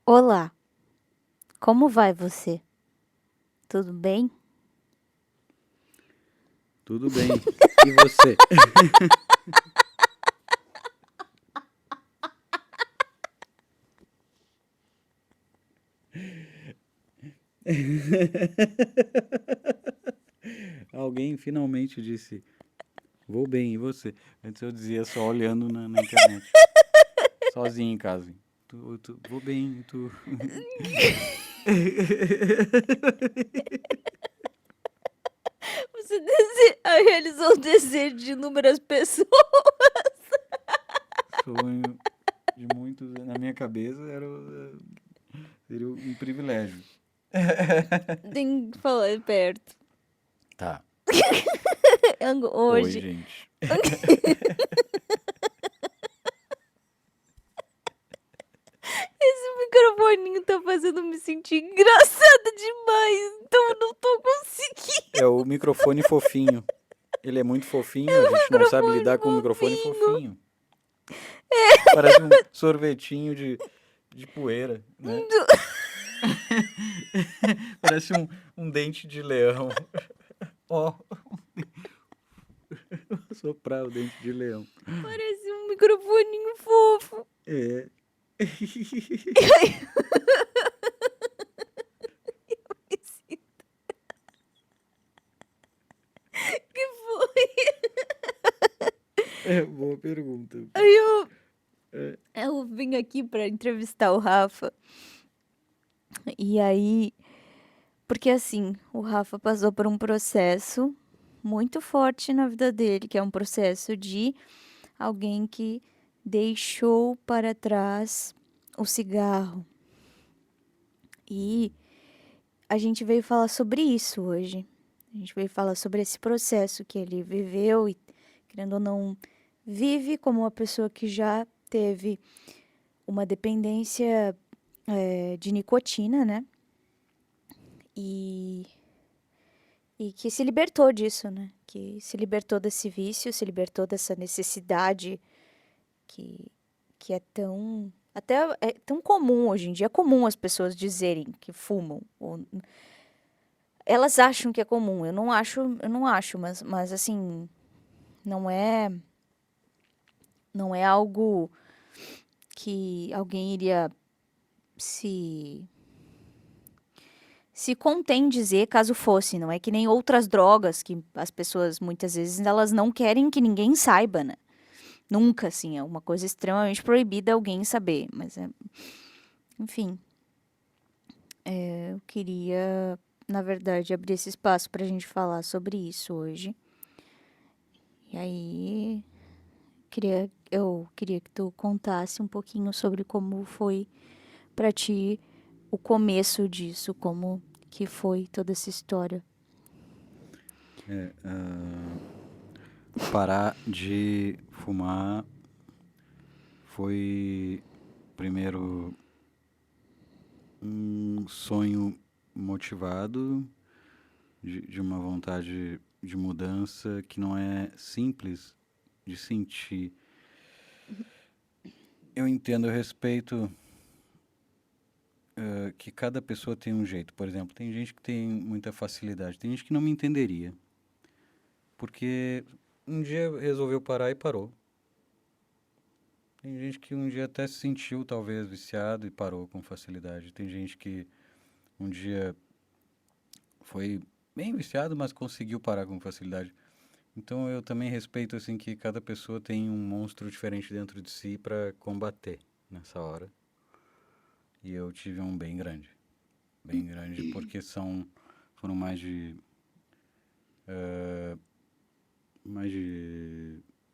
Olá, como vai você? Tudo bem? Tudo bem. E você? Alguém finalmente disse, vou bem, e você? Antes eu dizia só olhando na internet, sozinho em casa. Vou bem, e tu? Realizou o desejo de inúmeras pessoas. Sonho de muitos, na minha cabeça seria um privilégio. Tem que falar perto. Tá. Oi, Hoje. gente. Esse microfoninho tá fazendo me sentir engraçada demais. Então eu não tô conseguindo. É o microfone fofinho. Ele é muito fofinho, a gente não sabe Microfone lidar com o microfone fofinho. fofinho. Parece um sorvetinho de poeira, né? Parece um dente de leão. Ó, soprar o dente de leão. Parece um microfoninho fofo. É. Que foi? É, boa pergunta. Aí eu, É, eu vim aqui pra entrevistar o Rafa. E aí, porque assim, o Rafa passou por um processo muito forte na vida dele, que é um processo de alguém que deixou para trás o cigarro. E a gente veio falar sobre isso hoje. A gente veio falar sobre esse processo que ele viveu e, querendo ou não, vive como uma pessoa que já teve uma dependência de nicotina, né? E E que se libertou disso, né? Que se libertou desse vício, se libertou dessa necessidade que, que é tão. Até é tão comum hoje em dia. É comum as pessoas dizerem que fumam. Elas acham que é comum. Eu não acho, mas assim, não é, não é algo que alguém iria se se contém dizer caso fosse, não é que nem outras drogas que as pessoas muitas vezes elas não querem que ninguém saiba, né? Nunca, assim, é uma coisa extremamente proibida alguém saber. Mas, enfim, eu queria, na verdade, abrir esse espaço para a gente falar sobre isso hoje. E aí, eu queria que tu contasse um pouquinho sobre como foi para ti o começo disso, como que foi toda essa história. é, parar de fumar foi primeiro um sonho motivado de uma vontade de mudança que não é simples de sentir. Eu entendo, eu respeito que cada pessoa tem um jeito. Por exemplo, tem gente que tem muita facilidade, tem gente que não me entenderia, porque um dia resolveu parar e parou. Tem gente que um dia até se sentiu talvez viciado e parou com facilidade. Tem gente que um dia foi bem viciado, mas conseguiu parar com facilidade. Então eu também respeito assim que cada pessoa tem um monstro diferente dentro de si para combater nessa hora. E eu tive um bem grande porque foram mais de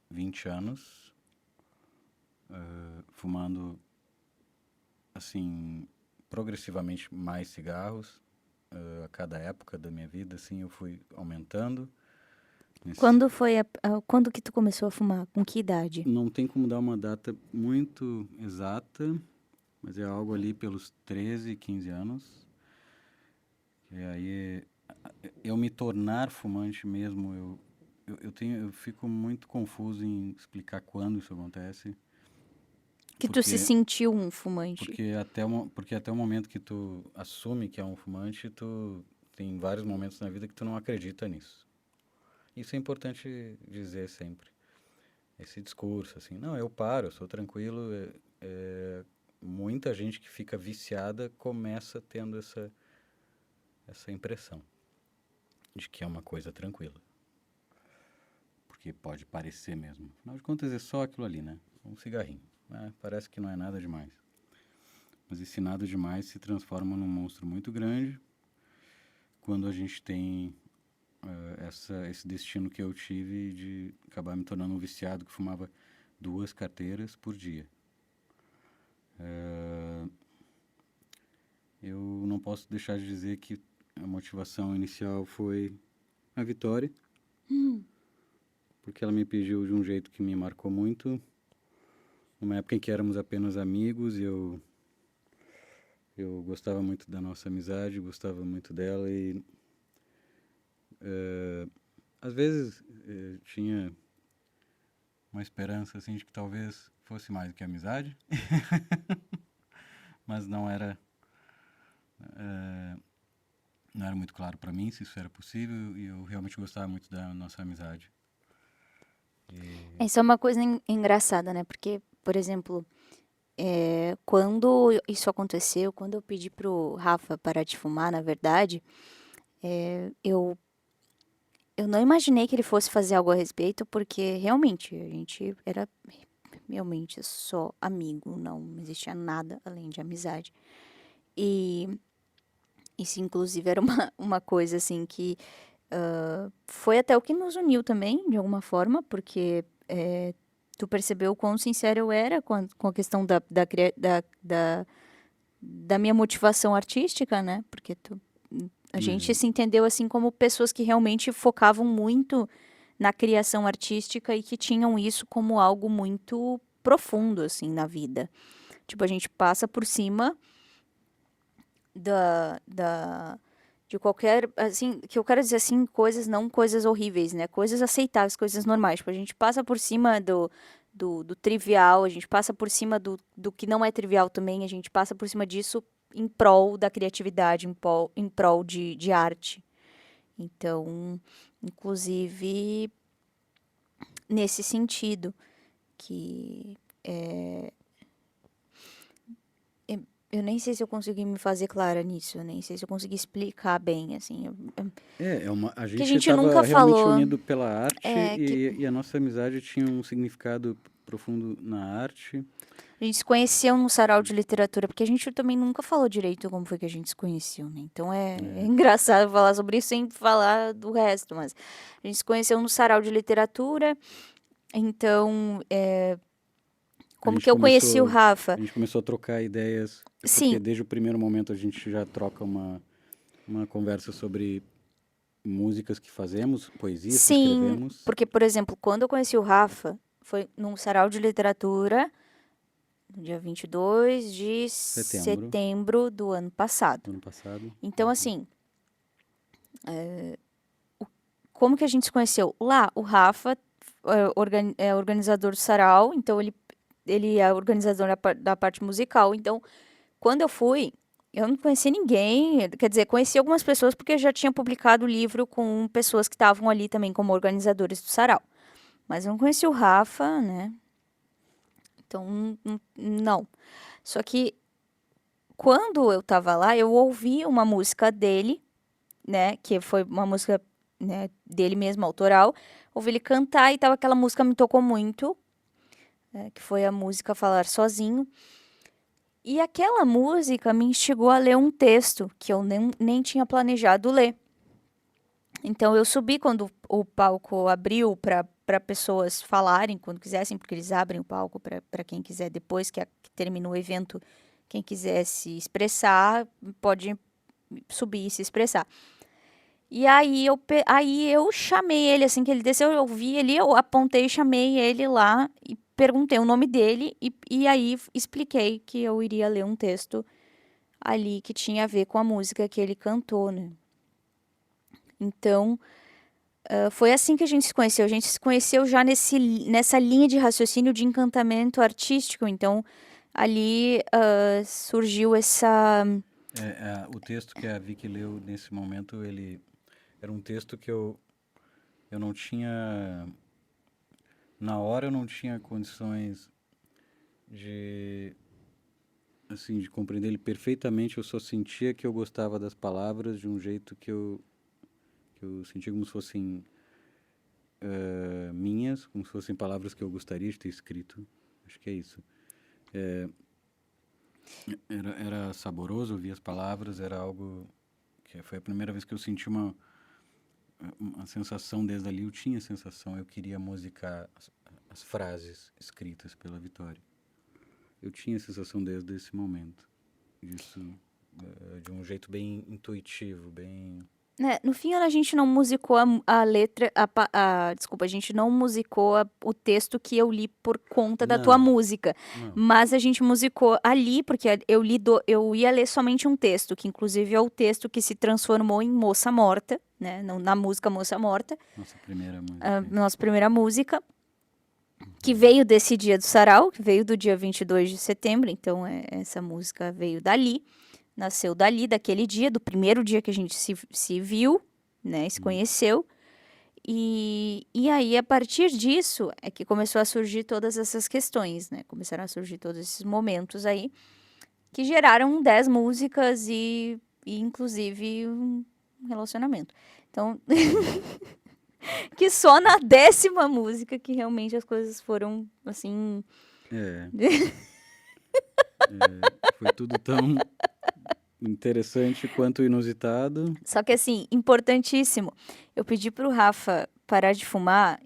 20 anos fumando assim progressivamente mais cigarros a cada época da minha vida, assim eu fui aumentando. Nesse, Quando que tu começou a fumar? Com que idade? não tem como dar uma data muito exata, mas é algo ali pelos 13, 15 anos. E aí eu me tornar fumante mesmo, eu fico muito confuso em explicar quando isso acontece, Que tu se Porque, sentiu um fumante. porque até o momento que tu assume que é um fumante, tu tem vários momentos na vida que tu não acredita nisso. Isso é importante dizer sempre. Esse discurso, assim, não, eu paro, eu sou tranquilo. Muita gente que fica viciada começa tendo essa impressão de que é uma coisa tranquila. Porque pode parecer mesmo. Afinal de contas, é só aquilo ali, né? Um cigarrinho. Né? Parece que não é nada demais. Mas esse nada demais se transforma num monstro muito grande quando a gente tem esse destino que eu tive de acabar me tornando um viciado que fumava 2 carteiras por dia. Eu não posso deixar de dizer que a motivação inicial foi a Vitória, porque ela me pediu de um jeito que me marcou muito, numa época em que éramos apenas amigos e eu gostava muito da nossa amizade, gostava muito dela e às vezes tinha uma esperança assim de que talvez fosse mais do que amizade, mas não era muito claro para mim se isso era possível e eu realmente gostava muito da nossa amizade. Isso é uma coisa engraçada, né? Porque, por exemplo, quando isso aconteceu, quando eu pedi pro Rafa parar de fumar, na verdade, eu não imaginei que ele fosse fazer algo a respeito, porque realmente a gente era realmente só amigo, não existia nada além de amizade. E isso, inclusive, era uma coisa assim que foi até o que nos uniu também, de alguma forma, porque tu percebeu o quão sincero eu era com a questão da minha motivação artística, né? Porque a gente Uhum. se entendeu assim como pessoas que realmente focavam muito na criação artística e que tinham isso como algo muito profundo, assim, na vida. Tipo, a gente passa por cima da de qualquer, assim, que eu quero dizer assim, coisas, não coisas horríveis, né? Coisas aceitáveis, coisas normais. Tipo, a gente passa por cima do trivial, a gente passa por cima do que não é trivial também, a gente passa por cima disso em prol da criatividade, em prol de arte. Então, inclusive, nesse sentido, que eu nem sei se eu consegui me fazer clara nisso, eu nem sei se eu consegui explicar bem, assim. A Que a gente gente estava nunca realmente falou. unido pela arte Que e a nossa amizade tinha um significado profundo na arte. a gente se conheceu no sarau de literatura, porque a gente também nunca falou direito como foi que a gente se conheceu, né? Então é É, engraçado falar sobre isso sem falar do resto, mas a gente se conheceu no sarau de literatura, então a como gente que eu conheci o começou, Rafa? a gente começou a trocar ideias, Sim, porque desde o primeiro momento a gente já troca uma conversa sobre músicas que fazemos, poesias que sim, escrevemos. porque, por exemplo, quando eu conheci o Rafa, foi num sarau de literatura, no dia 22 de Setembro setembro do ano passado. do ano passado. Então, assim, como que a gente se conheceu? Lá, o Rafa é organizador do sarau, então ele é organizador da parte musical. Então, quando eu fui, eu não conheci ninguém, quer dizer, conheci algumas pessoas porque eu já tinha publicado o livro com pessoas que estavam ali também como organizadores do sarau. Mas eu não conheci o Rafa, né? Então, não. Só que quando eu tava lá, eu ouvi uma música dele, né? Que foi uma música, né, dele mesmo, autoral. Ouvi ele cantar e tava aquela música me tocou muito, que foi a música Falar Sozinho. E aquela música me instigou a ler um texto que eu nem tinha planejado ler. Então eu subi quando o palco abriu para pessoas falarem quando quisessem, porque eles abrem o palco para quem quiser depois que termina o evento, quem quiser se expressar pode subir e se expressar. E aí eu chamei ele, assim que ele desceu, eu vi ele, eu apontei, chamei ele lá e perguntei o nome dele e aí expliquei que eu iria ler um texto ali que tinha a ver com a música que ele cantou, né? Então, foi assim que a gente se conheceu. A gente se conheceu já nessa linha de raciocínio de encantamento artístico. Então, ali surgiu essa. O texto que a Vicky leu nesse momento, ele era um texto que eu não tinha, na hora eu não tinha condições de, assim, de compreender ele perfeitamente, eu só sentia que eu gostava das palavras de um jeito que eu sentia como se fossem minhas, como se fossem palavras que eu gostaria de ter escrito. Acho que é isso. Era saboroso ouvir as palavras, era algo que foi a primeira vez que eu senti uma sensação desde ali. Eu tinha a sensação, eu queria musicar as frases escritas pela Vitória. Eu tinha a sensação desde esse momento, disso, de um jeito bem intuitivo, bem... Né, no fim, a gente não musicou a letra. Desculpa, a gente não musicou o texto que eu li por conta da tua Não, música. não. Mas a gente musicou ali, porque eu ia ler somente um texto, que inclusive é o texto que se transformou em Moça Morta, né? Na música Moça Morta, Nossa primeira música. nossa primeira música, que veio desse dia do Sarau, que veio do dia 22 de setembro. Então, essa música veio dali. Nasceu dali, daquele dia, do primeiro dia que a gente se viu, né, se conheceu. E aí, a partir disso, é que começou a surgir todas essas questões, né? Começaram a surgir todos esses momentos aí, que geraram 10 músicas e inclusive, um relacionamento. Então, que só na 10ª música que realmente as coisas foram, assim... É, foi tudo tão interessante quanto inusitado. Só que assim, importantíssimo. Eu pedi pro Rafa parar de fumar,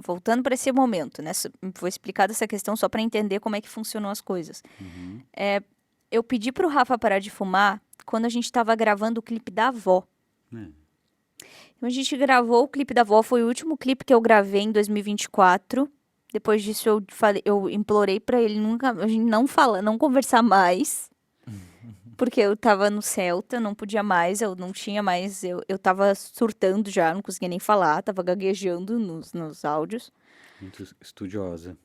voltando para esse momento, né? Vou explicar dessa questão só para entender como é que funcionam as coisas. Uhum. Eu pedi pro Rafa parar de fumar quando a gente tava gravando o clipe da avó. É. Então a gente gravou o clipe da avó, foi o último clipe que eu gravei em 2024. Depois disso eu implorei pra ele nunca, a gente não conversar mais. Porque eu tava no Celta, não podia mais, eu não tinha mais, eu tava surtando já, não conseguia nem falar, tava gaguejando nos áudios. Muito estudiosa.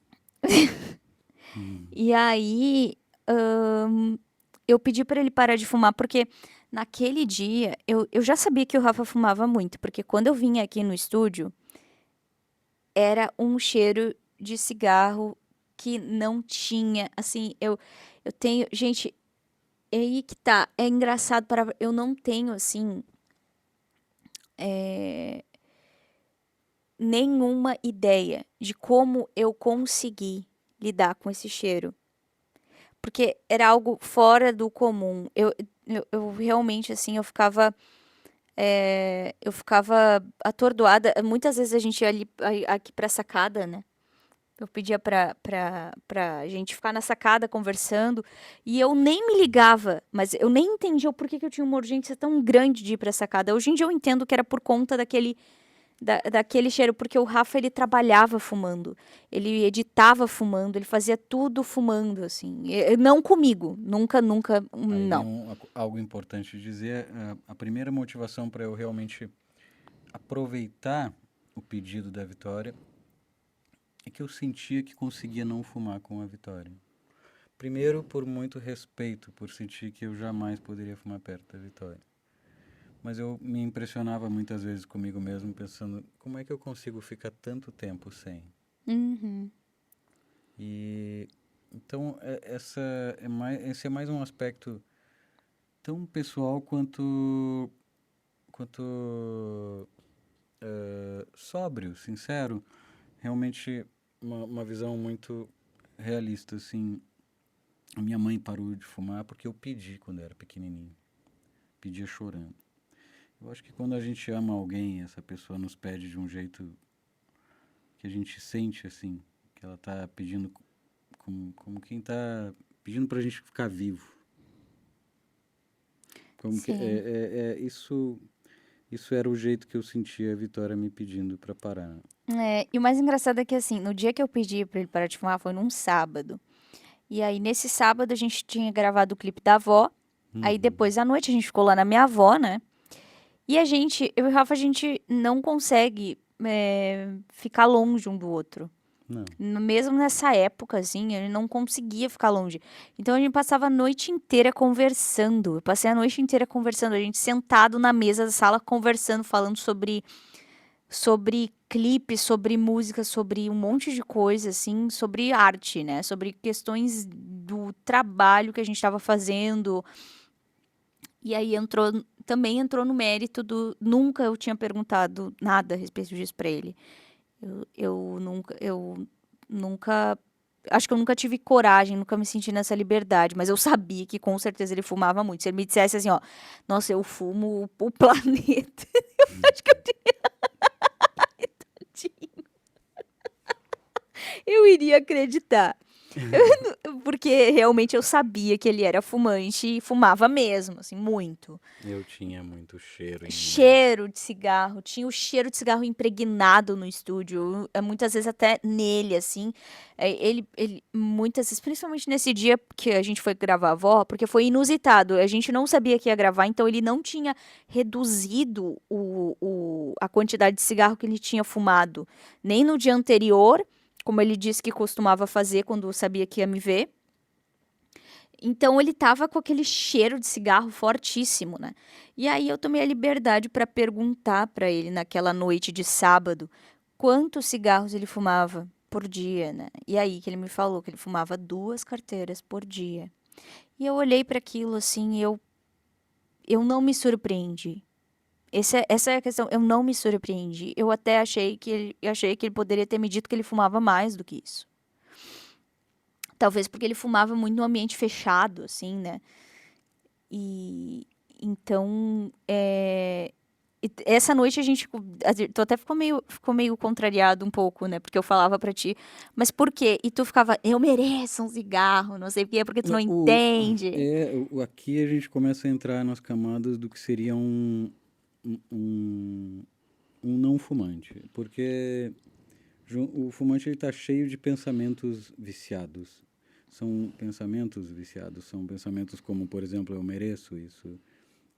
Hum. E aí, eu pedi pra ele parar de fumar, porque naquele dia, eu já sabia que o Rafa fumava muito, porque quando eu vinha aqui no estúdio, era um cheiro de cigarro que não tinha, assim, eu tenho, gente, é aí que tá, é engraçado, eu não tenho, assim, nenhuma ideia de como eu consegui lidar com esse cheiro. Porque era algo fora do comum. Eu realmente, assim, eu ficava atordoada. Muitas vezes a gente ia ali, aqui pra sacada, né? Eu pedia pra gente ficar na sacada conversando e eu nem me ligava, mas eu nem entendia o porquê que eu tinha uma urgência tão grande de ir pra sacada. Hoje em dia eu entendo que era por conta daquele cheiro, porque o Rafa ele trabalhava fumando, ele editava fumando, ele fazia tudo fumando, assim. Não comigo, nunca, nunca, Aí vem não. algo importante de dizer. A primeira motivação para eu realmente aproveitar o pedido da Vitória é que eu sentia que conseguia não fumar com a Vitória. Primeiro, por muito respeito, por sentir que eu jamais poderia fumar perto da Vitória. Mas eu me impressionava muitas vezes comigo mesmo, pensando como é que eu consigo ficar tanto tempo sem. Uhum. E então esse é mais um aspecto tão pessoal quanto sóbrio, sincero, realmente uma visão muito realista, assim. A minha mãe parou de fumar porque eu pedi quando eu era pequenininho, pedia chorando. Eu acho que quando a gente ama alguém, essa pessoa nos pede de um jeito que a gente sente, assim, que ela tá pedindo como quem tá pedindo pra gente ficar vivo. Como que Sim. isso era o jeito que eu sentia a Vitória me pedindo pra parar. E o mais engraçado é que, assim, no dia que eu pedi pra ele parar de fumar foi num sábado. E aí, nesse sábado, a gente tinha gravado o clipe da avó. Aí, Uhum. depois à noite, a gente ficou lá na minha avó, né? E eu e o Rafa, a gente não consegue ficar longe um do outro. Não. Mesmo nessa época, assim, ele não conseguia ficar longe. Então a gente passava a noite inteira conversando. Eu passei a noite inteira conversando, a gente sentado na mesa da sala conversando, falando sobre clipe, sobre música, sobre um monte de coisa, assim, sobre arte, né? Sobre questões do trabalho que a gente estava fazendo. E aí também entrou no mérito do. Nunca eu tinha perguntado nada a respeito disso pra ele. Eu nunca. Acho que eu nunca tive coragem, nunca me senti nessa liberdade, mas eu sabia que com certeza ele fumava muito. Se ele me dissesse assim, ó, nossa, eu fumo o planeta. Acho que eu iria acreditar. Porque realmente eu sabia que ele era fumante e fumava mesmo, assim, muito. Eu tinha muito cheiro em mim. Cheiro de cigarro, tinha o cheiro de cigarro impregnado no estúdio, muitas vezes até nele, assim. Muitas vezes, principalmente nesse dia que a gente foi gravar a Vó, porque foi inusitado, a gente não sabia que ia gravar, então ele não tinha reduzido a quantidade de cigarro que ele tinha fumado, nem no dia anterior, como ele disse que costumava fazer quando sabia que ia me ver. Então ele tava com aquele cheiro de cigarro fortíssimo, né? E aí eu tomei a liberdade para perguntar para ele naquela noite de sábado quantos cigarros ele fumava por dia, né? E aí que ele me falou que ele fumava 2 carteiras por dia. E eu olhei para aquilo assim, e eu não me surpreendi. Essa é a questão, eu não me surpreendi. Eu até achei que ele poderia ter me dito que ele fumava mais do que isso. Talvez porque ele fumava muito no ambiente fechado, assim, né? E então, essa noite tu até ficou meio contrariado um pouco, né? Porque eu falava pra ti, mas por quê? E tu ficava, eu mereço um cigarro, não sei por quê, porque tu não O, entende. aqui a gente começa a entrar nas camadas do que seria um, um não fumante. Porque o fumante ele está cheio de pensamentos viciados. São pensamentos viciados, são pensamentos como, por exemplo, eu mereço isso,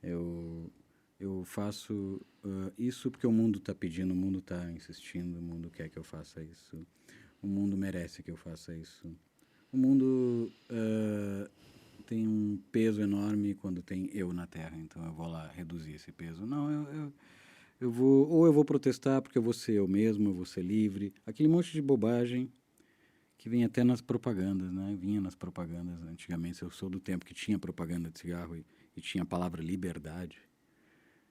eu, eu faço isso porque o mundo está pedindo, o mundo está insistindo, o mundo quer que eu faça isso, o mundo merece que eu faça isso. O mundo tem um peso enorme quando tem eu na Terra, então eu vou lá reduzir esse peso. Não, eu vou, ou eu vou protestar porque eu vou ser eu mesmo, eu vou ser livre. Aquele monte de bobagem que vem até nas propagandas, né? Vinha nas propagandas antigamente. Eu sou do tempo que tinha propaganda de cigarro e tinha a palavra liberdade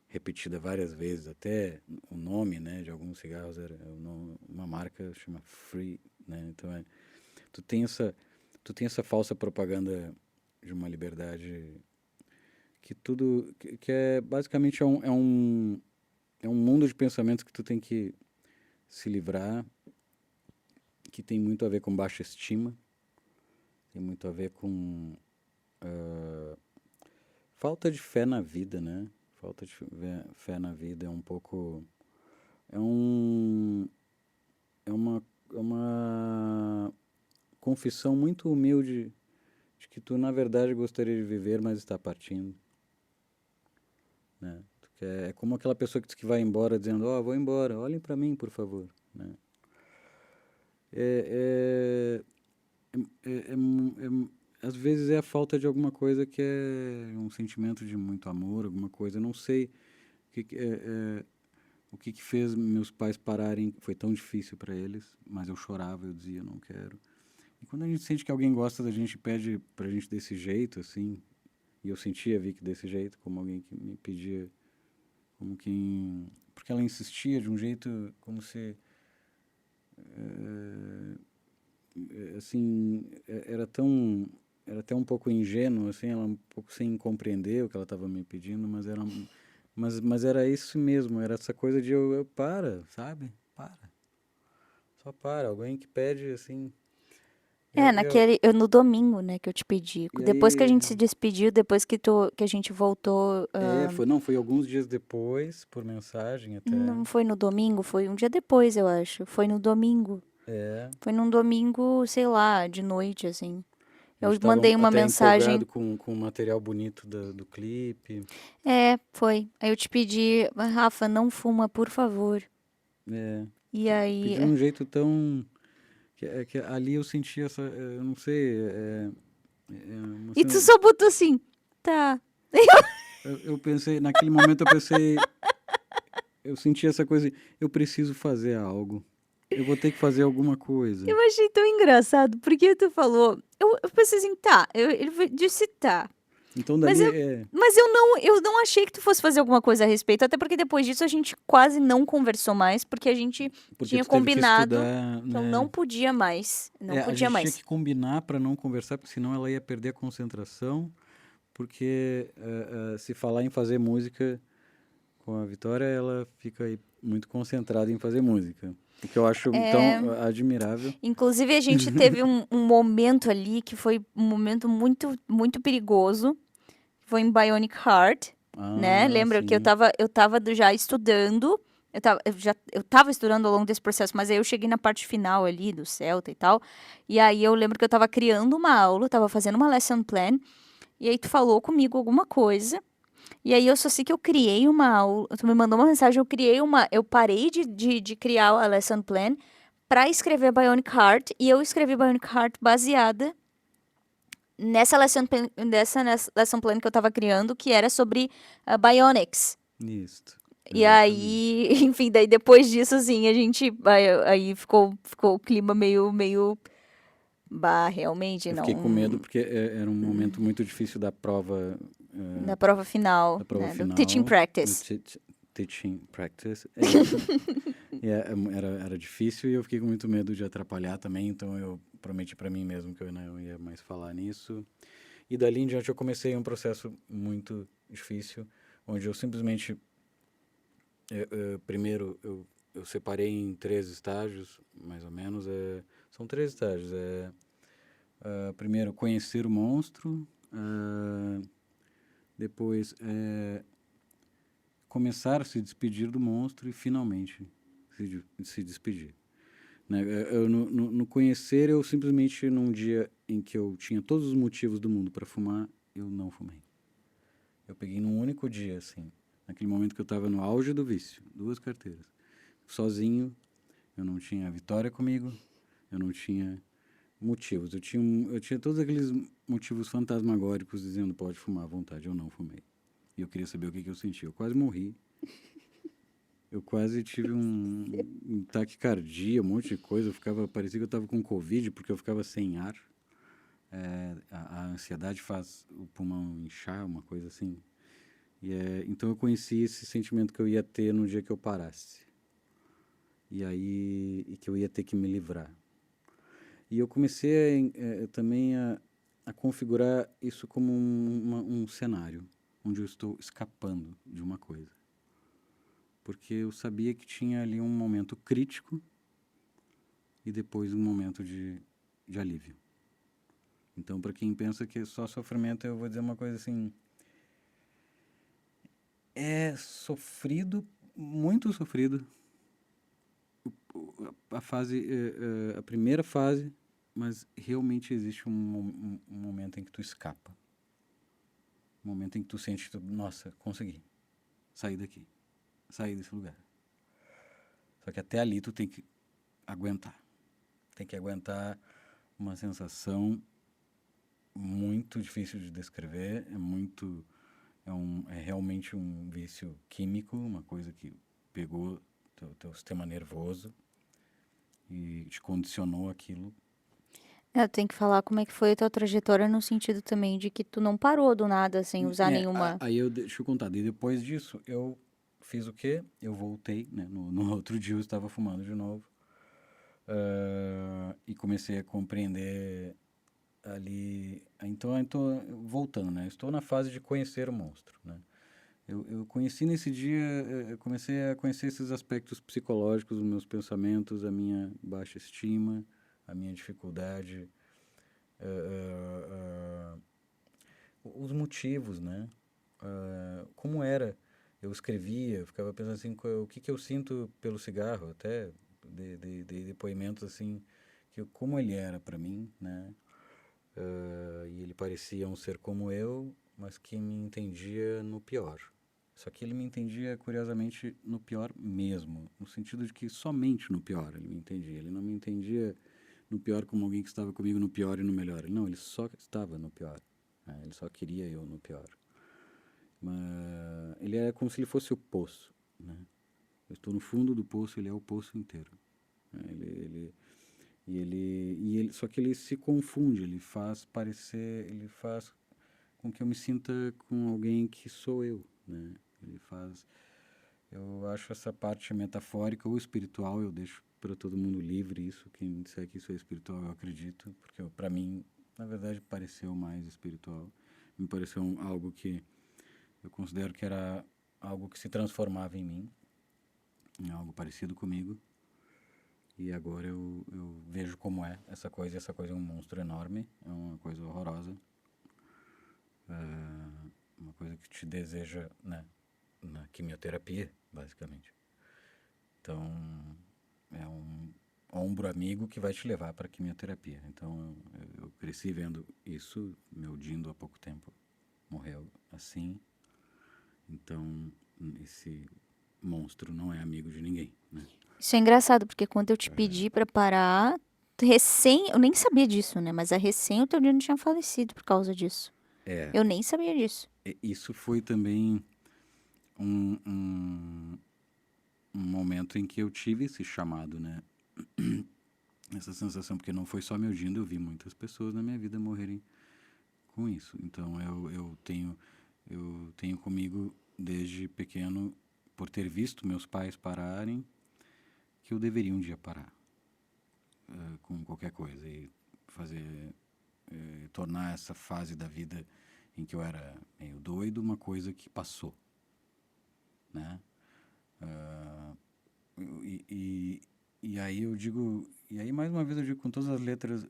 repetida várias vezes, até o nome, né, de alguns cigarros era uma marca chama Free, né? Então tu tem essa tu tem essa falsa propaganda de uma liberdade que tudo que é basicamente é um mundo de pensamentos que tu tem que se livrar, que tem muito a ver com baixa estima, tem muito a ver com falta de fé na vida, né? Falta de fé na vida é um pouco é um é uma confissão muito humilde de que tu na verdade gostaria de viver, mas está partindo, né? É como aquela pessoa que diz que vai embora dizendo, ó, vou embora, olhem para mim, por favor, né? É, é, é, às vezes é a falta de alguma coisa que é um sentimento de muito amor, alguma coisa, eu não sei o que fez meus pais pararem, foi tão difícil para eles, mas eu chorava, eu dizia, não quero. E quando a gente sente que alguém gosta da gente, pede pra gente desse jeito, assim, e eu sentia a Vicky desse jeito, como alguém que me pedia, como quem... Porque ela insistia de um jeito como se... assim, era até um pouco ingênuo, assim, ela um pouco sem compreender o que ela estava me pedindo, mas era isso mesmo, era essa coisa de eu para, sabe? Para, só para, alguém que pede, assim, No domingo, né, que eu te pedi. e Depois que a aí, gente se despediu, depois que a gente voltou, foi alguns dias depois, por mensagem até, não foi no domingo, foi um dia depois, eu acho. Foi no domingo. é, Foi num domingo, sei lá, de noite, assim. a Eu gente estava mandei uma até mensagem. empolgado com o material bonito do clipe, Foi. Aí eu te pedi, Rafa, não fuma, por favor. é, E aí, pediu de um jeito tão que ali eu senti essa, eu não sei, uma E tu só botou assim, tá. eu pensei, naquele momento eu pensei, eu senti essa coisa, eu preciso fazer algo. Eu vou ter que fazer alguma coisa. Eu achei tão engraçado, porque tu falou. Eu pensei assim, tá. Disse tá. Então Mas dali eu, mas eu não achei que tu fosse fazer alguma coisa a respeito. Até porque depois disso a gente quase não conversou mais, porque a gente porque tinha tu teve que combinado estudar, que eu não né? podia mais. Não A podia gente tinha mais. que combinar para não conversar, porque senão ela ia perder a concentração, porque se falar em fazer música com a Vitória, ela fica aí muito concentrada em fazer música. O que eu acho tão É, admirável. inclusive, a gente teve um momento ali que foi um momento muito, muito perigoso. Foi em Bionic Heart, né? Ah, Lembra que sim. eu tava já estudando. Eu tava estudando ao longo desse processo, mas aí eu cheguei na parte final ali do Celta e tal. E aí eu lembro que eu tava criando uma aula, eu tava fazendo uma lesson plan. E aí tu falou comigo alguma coisa. E aí eu só sei que eu criei uma aula. Tu me mandou uma mensagem, eu criei uma. Eu parei de criar a lesson plan pra escrever Bionic Heart. E eu escrevi Bionic Heart baseada nessa lesson plan que eu tava criando, que era sobre Bionics. Isso, E exatamente. aí, enfim, daí depois disso, assim, a gente. Aí ficou o clima meio. Bah, realmente Eu fiquei com medo não. porque era um momento muito difícil da prova, Na prova final, da prova né? Do teaching final, do practice. teaching practice. Era difícil e eu fiquei com muito medo de atrapalhar também, então eu prometi para mim mesmo que eu não ia mais falar nisso. E dali em diante eu comecei um processo muito difícil, onde eu simplesmente, primeiro, eu separei em 3 estágios, mais ou menos. São 3 estágios. Primeiro, conhecer o monstro. Depois, começar a se despedir do monstro e finalmente se despedir. Né? No conhecer, eu simplesmente, num dia em que eu tinha todos os motivos do mundo para fumar, eu não fumei. Eu peguei num único dia, assim, naquele momento que eu estava no auge do vício, 2 carteiras, sozinho, eu não tinha a Vitória comigo, eu não tinha motivos, eu tinha todos aqueles motivos fantasmagóricos dizendo pode fumar à vontade, eu não fumei. E eu queria saber o que, que eu senti. Eu quase morri. Eu quase tive um taquicardia, um monte de coisa. Parecia que eu estava com Covid porque eu ficava sem ar. A ansiedade faz o pulmão inchar, uma coisa assim. Então eu conheci esse sentimento que eu ia ter no dia que eu parasse. E que eu ia ter que me livrar. E eu comecei também a configurar isso como um cenário onde eu estou escapando de uma coisa. Porque eu sabia que tinha ali um momento crítico e depois um momento de alívio. Então, para quem pensa que é só sofrimento, eu vou dizer uma coisa assim: é sofrido, muito sofrido, a primeira fase, mas realmente existe um momento em que tu escapa. Um momento em que tu sente, nossa, consegui, sair daqui, sair desse lugar. Só que até ali tu tem que aguentar. Tem que aguentar uma sensação muito difícil de descrever, é realmente um vício químico, uma coisa que pegou teu sistema nervoso e te condicionou aquilo. Eu tenho que falar como é que foi a tua trajetória no sentido também de que tu não parou do nada sem usar nenhuma. Aí deixa eu contar. E depois disso, eu fiz o quê? Eu voltei, né? No outro dia eu estava fumando de novo. E comecei a compreender ali. Então, voltando, né? Estou na fase de conhecer o monstro, né? Eu conheci nesse dia, eu comecei a conhecer esses aspectos psicológicos dos meus pensamentos, a minha baixa estima, a minha dificuldade, os motivos, né? Como era? Eu escrevia, eu ficava pensando assim, o que eu sinto pelo cigarro, até de depoimentos assim, como ele era para mim, né? E ele parecia um ser como eu, mas que me entendia no pior. Só que ele me entendia, curiosamente, no pior mesmo, no sentido de que somente no pior ele me entendia. Ele não me entendia no pior como alguém que estava comigo no pior e no melhor. Não, ele só estava no pior. Né? Ele só queria eu no pior. Mas ele é como se ele fosse o poço. Né? Eu estou no fundo do poço, ele é o poço inteiro. Né? Só que ele se confunde, ele faz com que eu me sinta com alguém que sou eu, né? Eu acho essa parte metafórica ou espiritual, eu deixo para todo mundo livre isso, quem disser que isso é espiritual eu acredito, porque para mim, na verdade, pareceu mais espiritual, me pareceu algo que eu considero que era algo que se transformava em mim, em algo parecido comigo, e agora eu vejo como é essa coisa, e essa coisa é um monstro enorme, é uma coisa horrorosa, uma coisa que te deseja, né, na quimioterapia, basicamente. Então, é um ombro amigo que vai te levar para a quimioterapia. Então, eu cresci vendo isso. Meu Dindo, há pouco tempo, morreu assim. Então, esse monstro não é amigo de ninguém, né? Isso é engraçado, porque quando eu te pedi pra parar, eu nem sabia disso, né? Mas recém o teu Dino tinha falecido por causa disso. É, Eu nem sabia disso. isso foi também um, um, um momento em que eu tive esse chamado, né? Essa sensação, porque não foi só meu Dindo, eu vi muitas pessoas na minha vida morrerem com isso. Então eu tenho comigo desde pequeno, por ter visto meus pais pararem, que eu deveria um dia parar com qualquer coisa e fazer tornar essa fase da vida em que eu era meio doido uma coisa que passou, né? Uh, e aí eu digo, e aí mais uma vez eu digo com todas as letras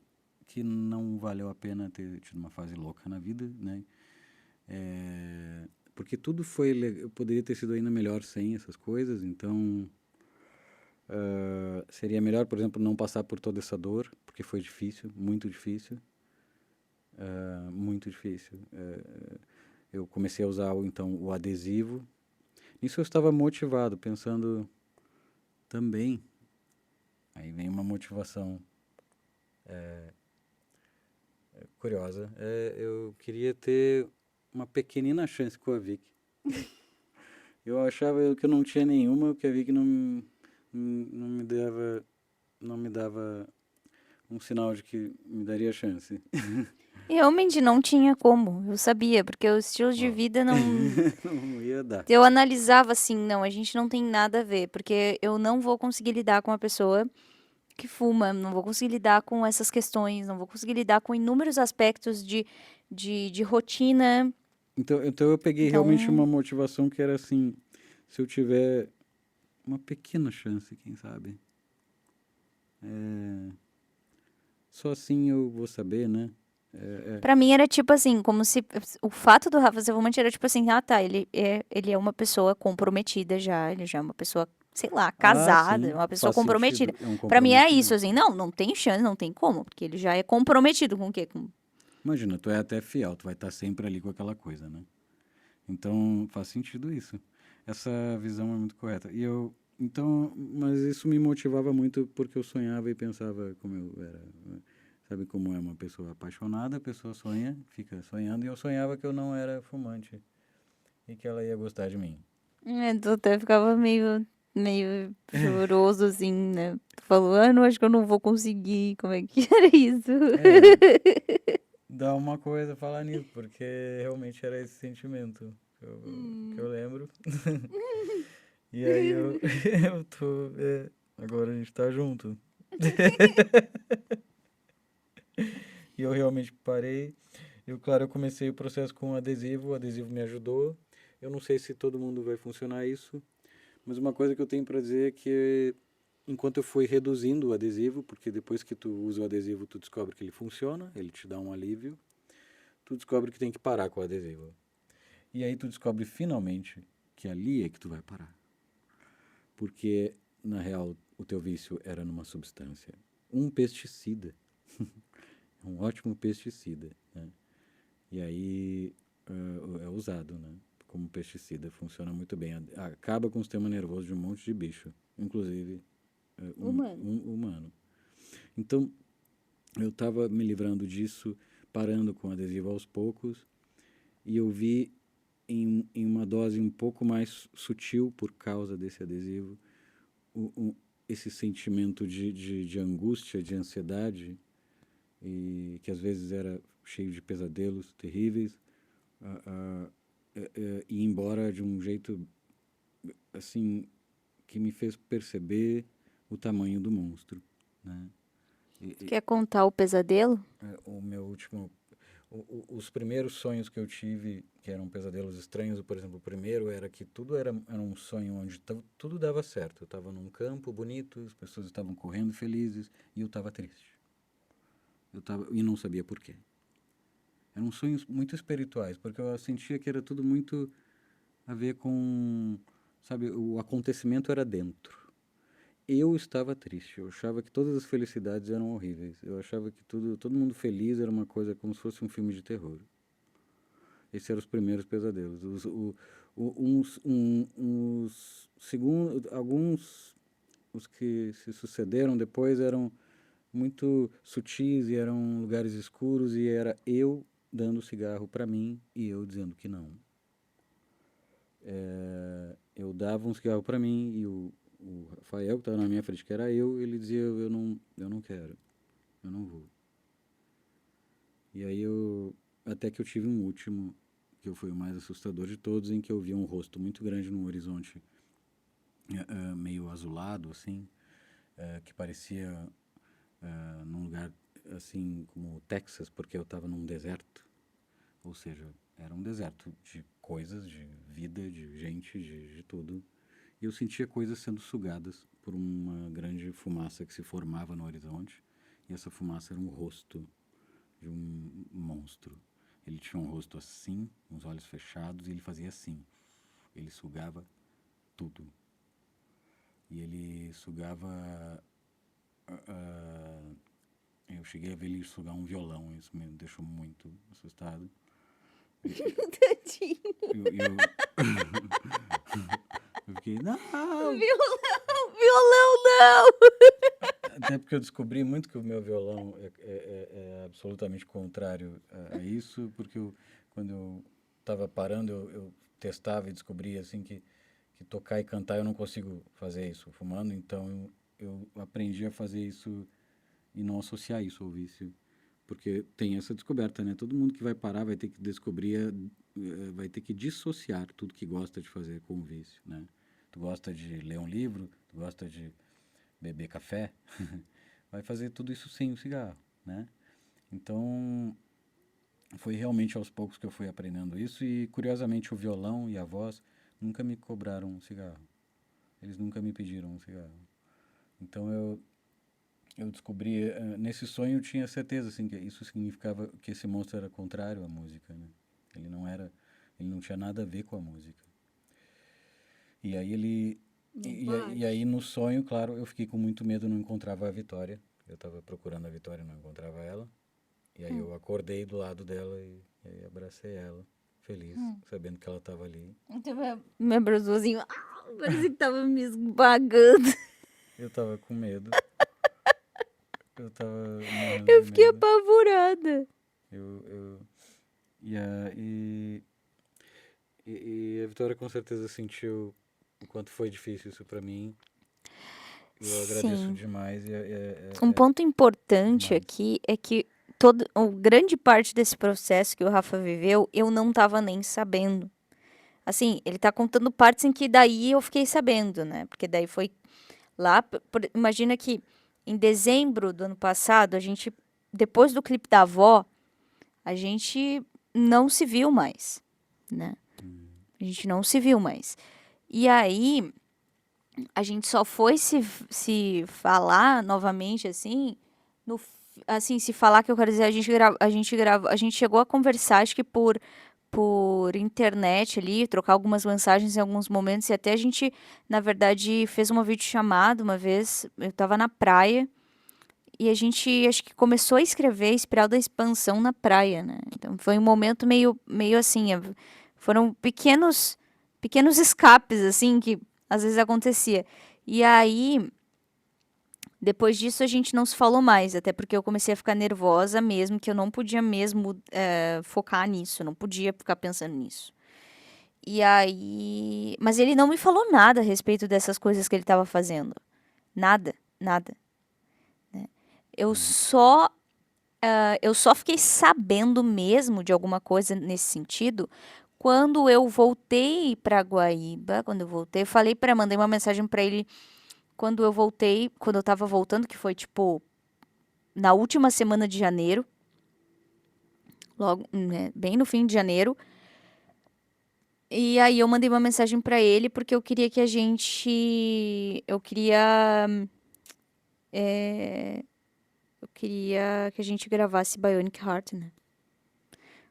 que não valeu a pena ter tido uma fase louca na vida, né? Porque tudo eu poderia ter sido ainda melhor sem essas coisas, então seria melhor, por exemplo, não passar por toda essa dor, porque foi difícil, muito difícil, muito difícil. Eu comecei a usar então o adesivo. Nisso eu estava motivado, pensando também. Aí vem uma motivação curiosa. Eu queria ter uma pequenina chance com a Vicky. Eu achava que eu não tinha nenhuma, que a Vicky não me dava um sinal de que me daria chance. E realmente não tinha como, eu sabia, porque o estilo de Ó, vida não. não ia dar. Eu analisava assim, não, a gente não tem nada a ver, porque eu não vou conseguir lidar com uma pessoa que fuma, não vou conseguir lidar com essas questões, não vou conseguir lidar com inúmeros aspectos de rotina. Então eu peguei realmente Então, uma motivação que era assim, se eu tiver uma pequena chance, quem sabe? Só assim eu vou saber, né? pra mim era tipo assim, como se o fato do Rafa ser fumante era tipo assim, ah tá, ele é uma pessoa comprometida já, ele já é uma pessoa, sei lá, Ah, casada, é sim, uma pessoa faz comprometida. sentido. É um Pra mim é isso, comprometimento. assim, não tem chance, não tem como, porque ele já é comprometido com o quê? Com... Imagina, tu é até fiel, tu vai estar sempre ali com aquela coisa, né? Então faz sentido isso. Essa visão é muito correta. Mas isso me motivava muito porque eu sonhava e pensava como eu era. Sabe como é uma pessoa apaixonada, a pessoa sonha, fica sonhando, e eu sonhava que eu não era fumante e que ela ia gostar de mim. Tu até ficava meio choroso, assim, né? Tu falou, ah, não, acho que eu não vou conseguir, como é que era isso? É, dá uma coisa falar nisso, porque realmente era esse sentimento que eu lembro. E aí eu tô. Agora a gente tá junto. E eu realmente parei. Claro, eu comecei o processo com adesivo, o adesivo me ajudou. Eu não sei se todo mundo vai funcionar isso, mas uma coisa que eu tenho para dizer é que enquanto eu fui reduzindo o adesivo, porque depois que tu usa o adesivo, tu descobre que ele funciona, ele te dá um alívio, tu descobre que tem que parar com o adesivo. E aí tu descobre finalmente que ali é que tu vai parar. Porque, na real, o teu vício era numa substância. Um pesticida. Um ótimo pesticida. Né? E aí é usado, né? Como pesticida. Funciona muito bem. Acaba com o sistema nervoso de um monte de bicho. Inclusive Humano. humano. Então, eu estava me livrando disso, parando com o adesivo aos poucos, e eu vi em uma dose um pouco mais sutil por causa desse adesivo, o- o- esse sentimento de angústia, de ansiedade, e que às vezes era cheio de pesadelos terríveis, e embora de um jeito assim que me fez perceber o tamanho do monstro, né? Tu quer contar o pesadelo? O meu último, os primeiros sonhos que eu tive, que eram pesadelos estranhos, por exemplo, o primeiro era que tudo era um sonho onde tudo dava certo. Eu estava num campo bonito, as pessoas estavam correndo felizes e eu estava triste. E não sabia por quê. Eram sonhos muito espirituais, porque eu sentia que era tudo muito a ver com, sabe, o acontecimento era dentro. Eu estava triste, eu achava que todas as felicidades eram horríveis. Eu achava que todo mundo feliz era uma coisa como se fosse um filme de terror. Esses eram os primeiros pesadelos. Uns segundos, alguns, os que se sucederam depois eram muito sutis e eram lugares escuros e era eu dando cigarro para mim e eu dizendo que não. Eu dava um cigarro para mim e o Rafael, que estava na minha frente, que era eu, ele dizia, eu não quero, eu não vou. E aí até que eu tive um último, que foi o mais assustador de todos, em que eu vi um rosto muito grande num horizonte meio azulado, assim, que parecia num lugar assim como o Texas, porque eu estava num deserto, ou seja, era um deserto de coisas, de vida, de gente, de tudo. E eu sentia coisas sendo sugadas por uma grande fumaça que se formava no horizonte. E essa fumaça era um rosto de um monstro. Ele tinha um rosto assim, uns olhos fechados, e ele fazia assim. Ele sugava tudo. E ele sugava. Eu cheguei a ver ele sugar um violão, isso me deixou muito assustado. Tadinho. Eu eu fiquei, não! Violão não! Até porque eu descobri muito que o meu violão é absolutamente contrário a isso, porque quando eu estava parando, eu testava e descobria assim que tocar e cantar eu não consigo fazer isso fumando, então eu aprendi a fazer isso e não associar isso ao vício. Porque tem essa descoberta, né? Todo mundo que vai parar vai ter que descobrir, vai ter que dissociar tudo que gosta de fazer com o vício, né? Tu gosta de ler um livro, tu gosta de beber café, vai fazer tudo isso sem o cigarro, né? Então, foi realmente aos poucos que eu fui aprendendo isso e, curiosamente, o violão e a voz nunca me cobraram um cigarro. Eles nunca me pediram um cigarro. Então, eu descobri, nesse sonho eu tinha certeza, assim, que isso significava que esse monstro era contrário à música, né? Ele não era, ele não tinha nada a ver com a música. E aí ele e aí no sonho, claro, eu fiquei com muito medo, não encontrava a Vitória. Eu estava procurando a Vitória, não encontrava ela. E aí eu acordei do lado dela e aí abracei ela, feliz, sabendo que ela estava ali. Então, meu braçozinho, parecia que tava me esmagando. Eu estava com medo, eu estava morrendo Eu de fiquei medo. apavorada. Eu, e, a, e a Vitória com certeza sentiu o quanto foi difícil isso para mim. Eu agradeço Sim. demais. Um ponto importante Demais. aqui é que grande parte desse processo que o Rafa viveu, eu não tava nem sabendo. Assim, ele tá contando partes em que daí eu fiquei sabendo, né? Porque daí foi lá, imagina que em dezembro do ano passado, depois do clipe da avó, a gente não se viu mais, né? A gente não se viu mais. E aí, a gente só foi se falar novamente, assim, assim, se falar que eu quero dizer, a gente chegou a conversar, acho que por internet ali, trocar algumas mensagens em alguns momentos, e até a gente, na verdade, fez uma videochamada uma vez, eu tava na praia, e a gente, acho que começou a escrever Espiral da Expansão na praia, né? Então, foi um momento meio assim, foram pequenos escapes, assim, que às vezes acontecia. E aí, Depois disso a gente não se falou mais, até porque eu comecei a ficar nervosa mesmo, que eu não podia mesmo focar nisso, eu não podia ficar pensando nisso. E aí. Mas ele não me falou nada a respeito dessas coisas que ele estava fazendo. Nada, nada. Eu Uhum. só. Eu só fiquei sabendo mesmo de alguma coisa nesse sentido quando eu voltei para Guaíba. Quando eu voltei, eu falei para, mandei uma mensagem para ele quando eu voltei, quando eu tava voltando, que foi tipo na última semana de janeiro, logo, né, bem no fim de janeiro. E aí eu mandei uma mensagem pra ele porque eu queria que a gente, eu queria que a gente gravasse Bionic Heart, né?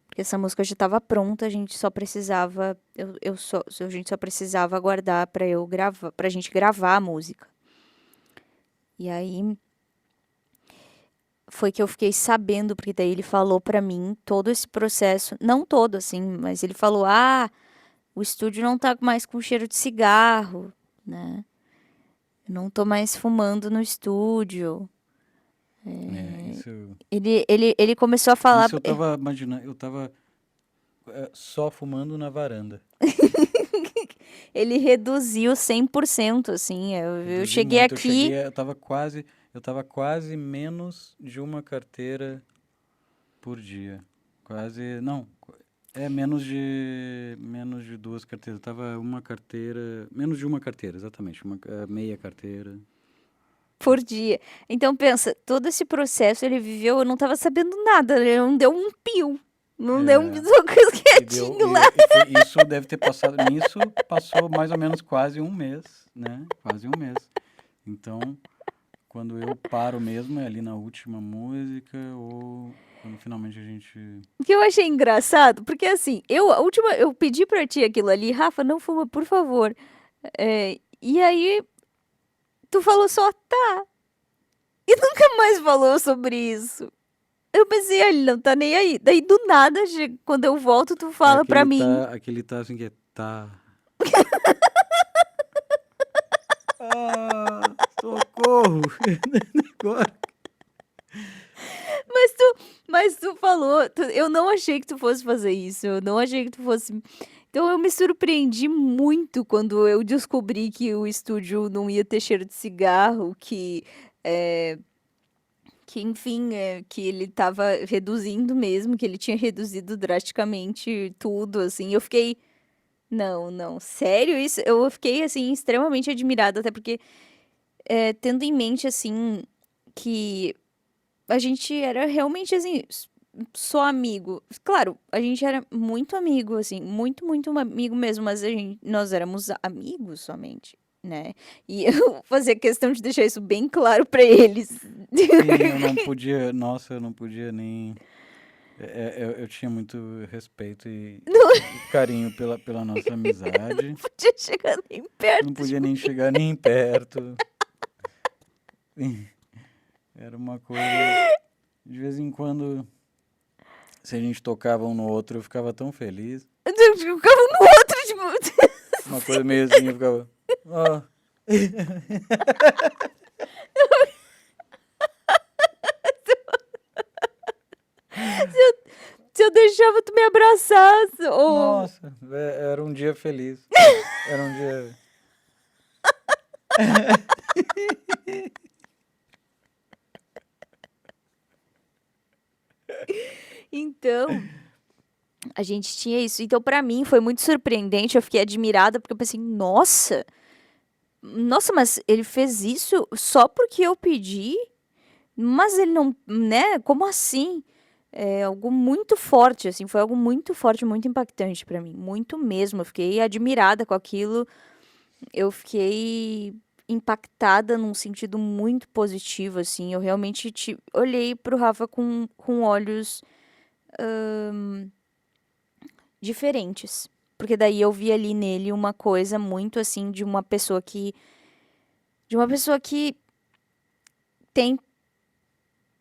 Porque essa música já estava pronta, a gente só precisava, a gente só precisava aguardar pra eu gravar, pra gente gravar a música. E aí foi que eu fiquei sabendo, porque daí ele falou pra mim todo esse processo, não todo assim, mas ele falou: "Ah, o estúdio não tá mais com cheiro de cigarro, né? Eu não tô mais fumando no estúdio." É, isso, Ele começou a falar. isso eu tava imaginando, eu tava só fumando na varanda. Ele reduziu 100%, assim. Eu Reduzi cheguei muito, aqui. eu tava quase menos de uma carteira por dia. Quase, não, menos de duas carteiras. Eu tava uma carteira, menos de uma carteira, exatamente, meia carteira. Por dia. Então pensa, todo esse processo ele viveu, eu não tava sabendo nada, ele não deu um pio. Não deu um É, pio, só coisa e deu, quietinho lá. isso deve ter passado, nisso passou mais ou menos quase um mês, né? Quase um mês. Então, quando eu paro mesmo é ali na última música ou quando finalmente a gente. O que eu achei engraçado, porque assim, eu pedi pra ti aquilo ali, Rafa, não fuma, por favor. E aí, tu falou só, tá. E nunca mais falou sobre isso. Eu pensei, ah, ele não tá nem aí. Daí, do nada, quando eu volto, tu É fala pra mim. aquele tá assim que é tá. Ah, socorro! Agora. Mas tu falou, eu não achei que tu fosse fazer isso, eu não achei que tu fosse. Então eu me surpreendi muito quando eu descobri que o estúdio não ia ter cheiro de cigarro, é, que enfim, que ele tava reduzindo mesmo, que ele tinha reduzido drasticamente tudo, assim. Eu fiquei, não, não, sério isso? Eu fiquei, assim, extremamente admirada, até porque, tendo em mente, assim, que a gente era realmente, assim, só amigo. Claro, a gente era muito amigo, assim, muito, muito amigo mesmo, mas nós éramos amigos somente, né? E eu fazia questão de deixar isso bem claro pra eles. Sim, eu não podia. Nossa, eu não podia nem. Eu tinha muito respeito e carinho pela nossa amizade. Podia chegar nem Não perto de podia nem mim. chegar nem perto. Era uma coisa. De vez em quando, se a gente tocava um no outro, eu ficava tão feliz. Eu ficava no outro, tipo. Uma coisa meio assim, eu ficava. Ó. Se eu deixava tu me abraçasse, ou. Nossa, era um dia feliz. Era um dia. Então, a gente tinha isso. Então, pra mim, foi muito surpreendente. Eu fiquei admirada, porque eu pensei, nossa, nossa, mas ele fez isso só porque eu pedi? Mas ele não, né? Como assim? É algo muito forte, assim, foi algo muito forte, muito impactante pra mim, muito mesmo. Eu fiquei admirada com aquilo, eu fiquei impactada num sentido muito positivo, assim. Eu realmente olhei pro Rafa com olhos diferentes. Porque daí eu vi ali nele uma coisa muito assim de uma pessoa que tem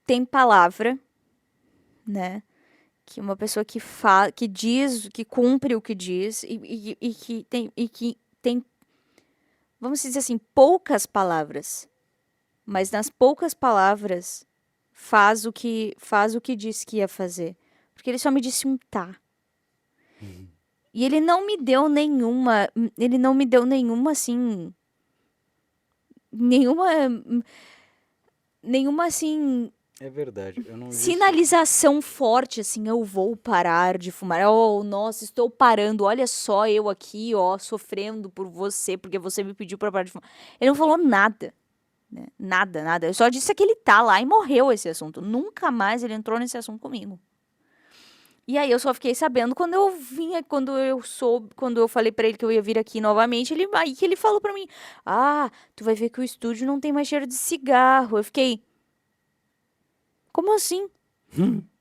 tem palavra, né? Que uma pessoa que fala, que diz, que cumpre o que diz e que tem, vamos dizer assim, poucas palavras. mas nas poucas palavras faz o que disse que ia fazer. Porque ele só me disse um tá. Uhum. E ele não me deu nenhuma assim, nenhuma nenhuma assim É verdade, eu não disse. sinalização forte assim, eu vou parar de fumar. Oh, nossa, estou parando. Olha só eu aqui, ó, sofrendo por você, porque você me pediu para parar de fumar. Ele não falou nada, né? Nada, nada. Eu só disse que ele tá lá e morreu esse assunto. Nunca mais ele entrou nesse assunto comigo. E aí eu só fiquei sabendo quando eu falei pra ele que eu ia vir aqui novamente, aí que ele falou pra mim: "Ah, tu vai ver que o estúdio não tem mais cheiro de cigarro". Eu fiquei: "Como assim?",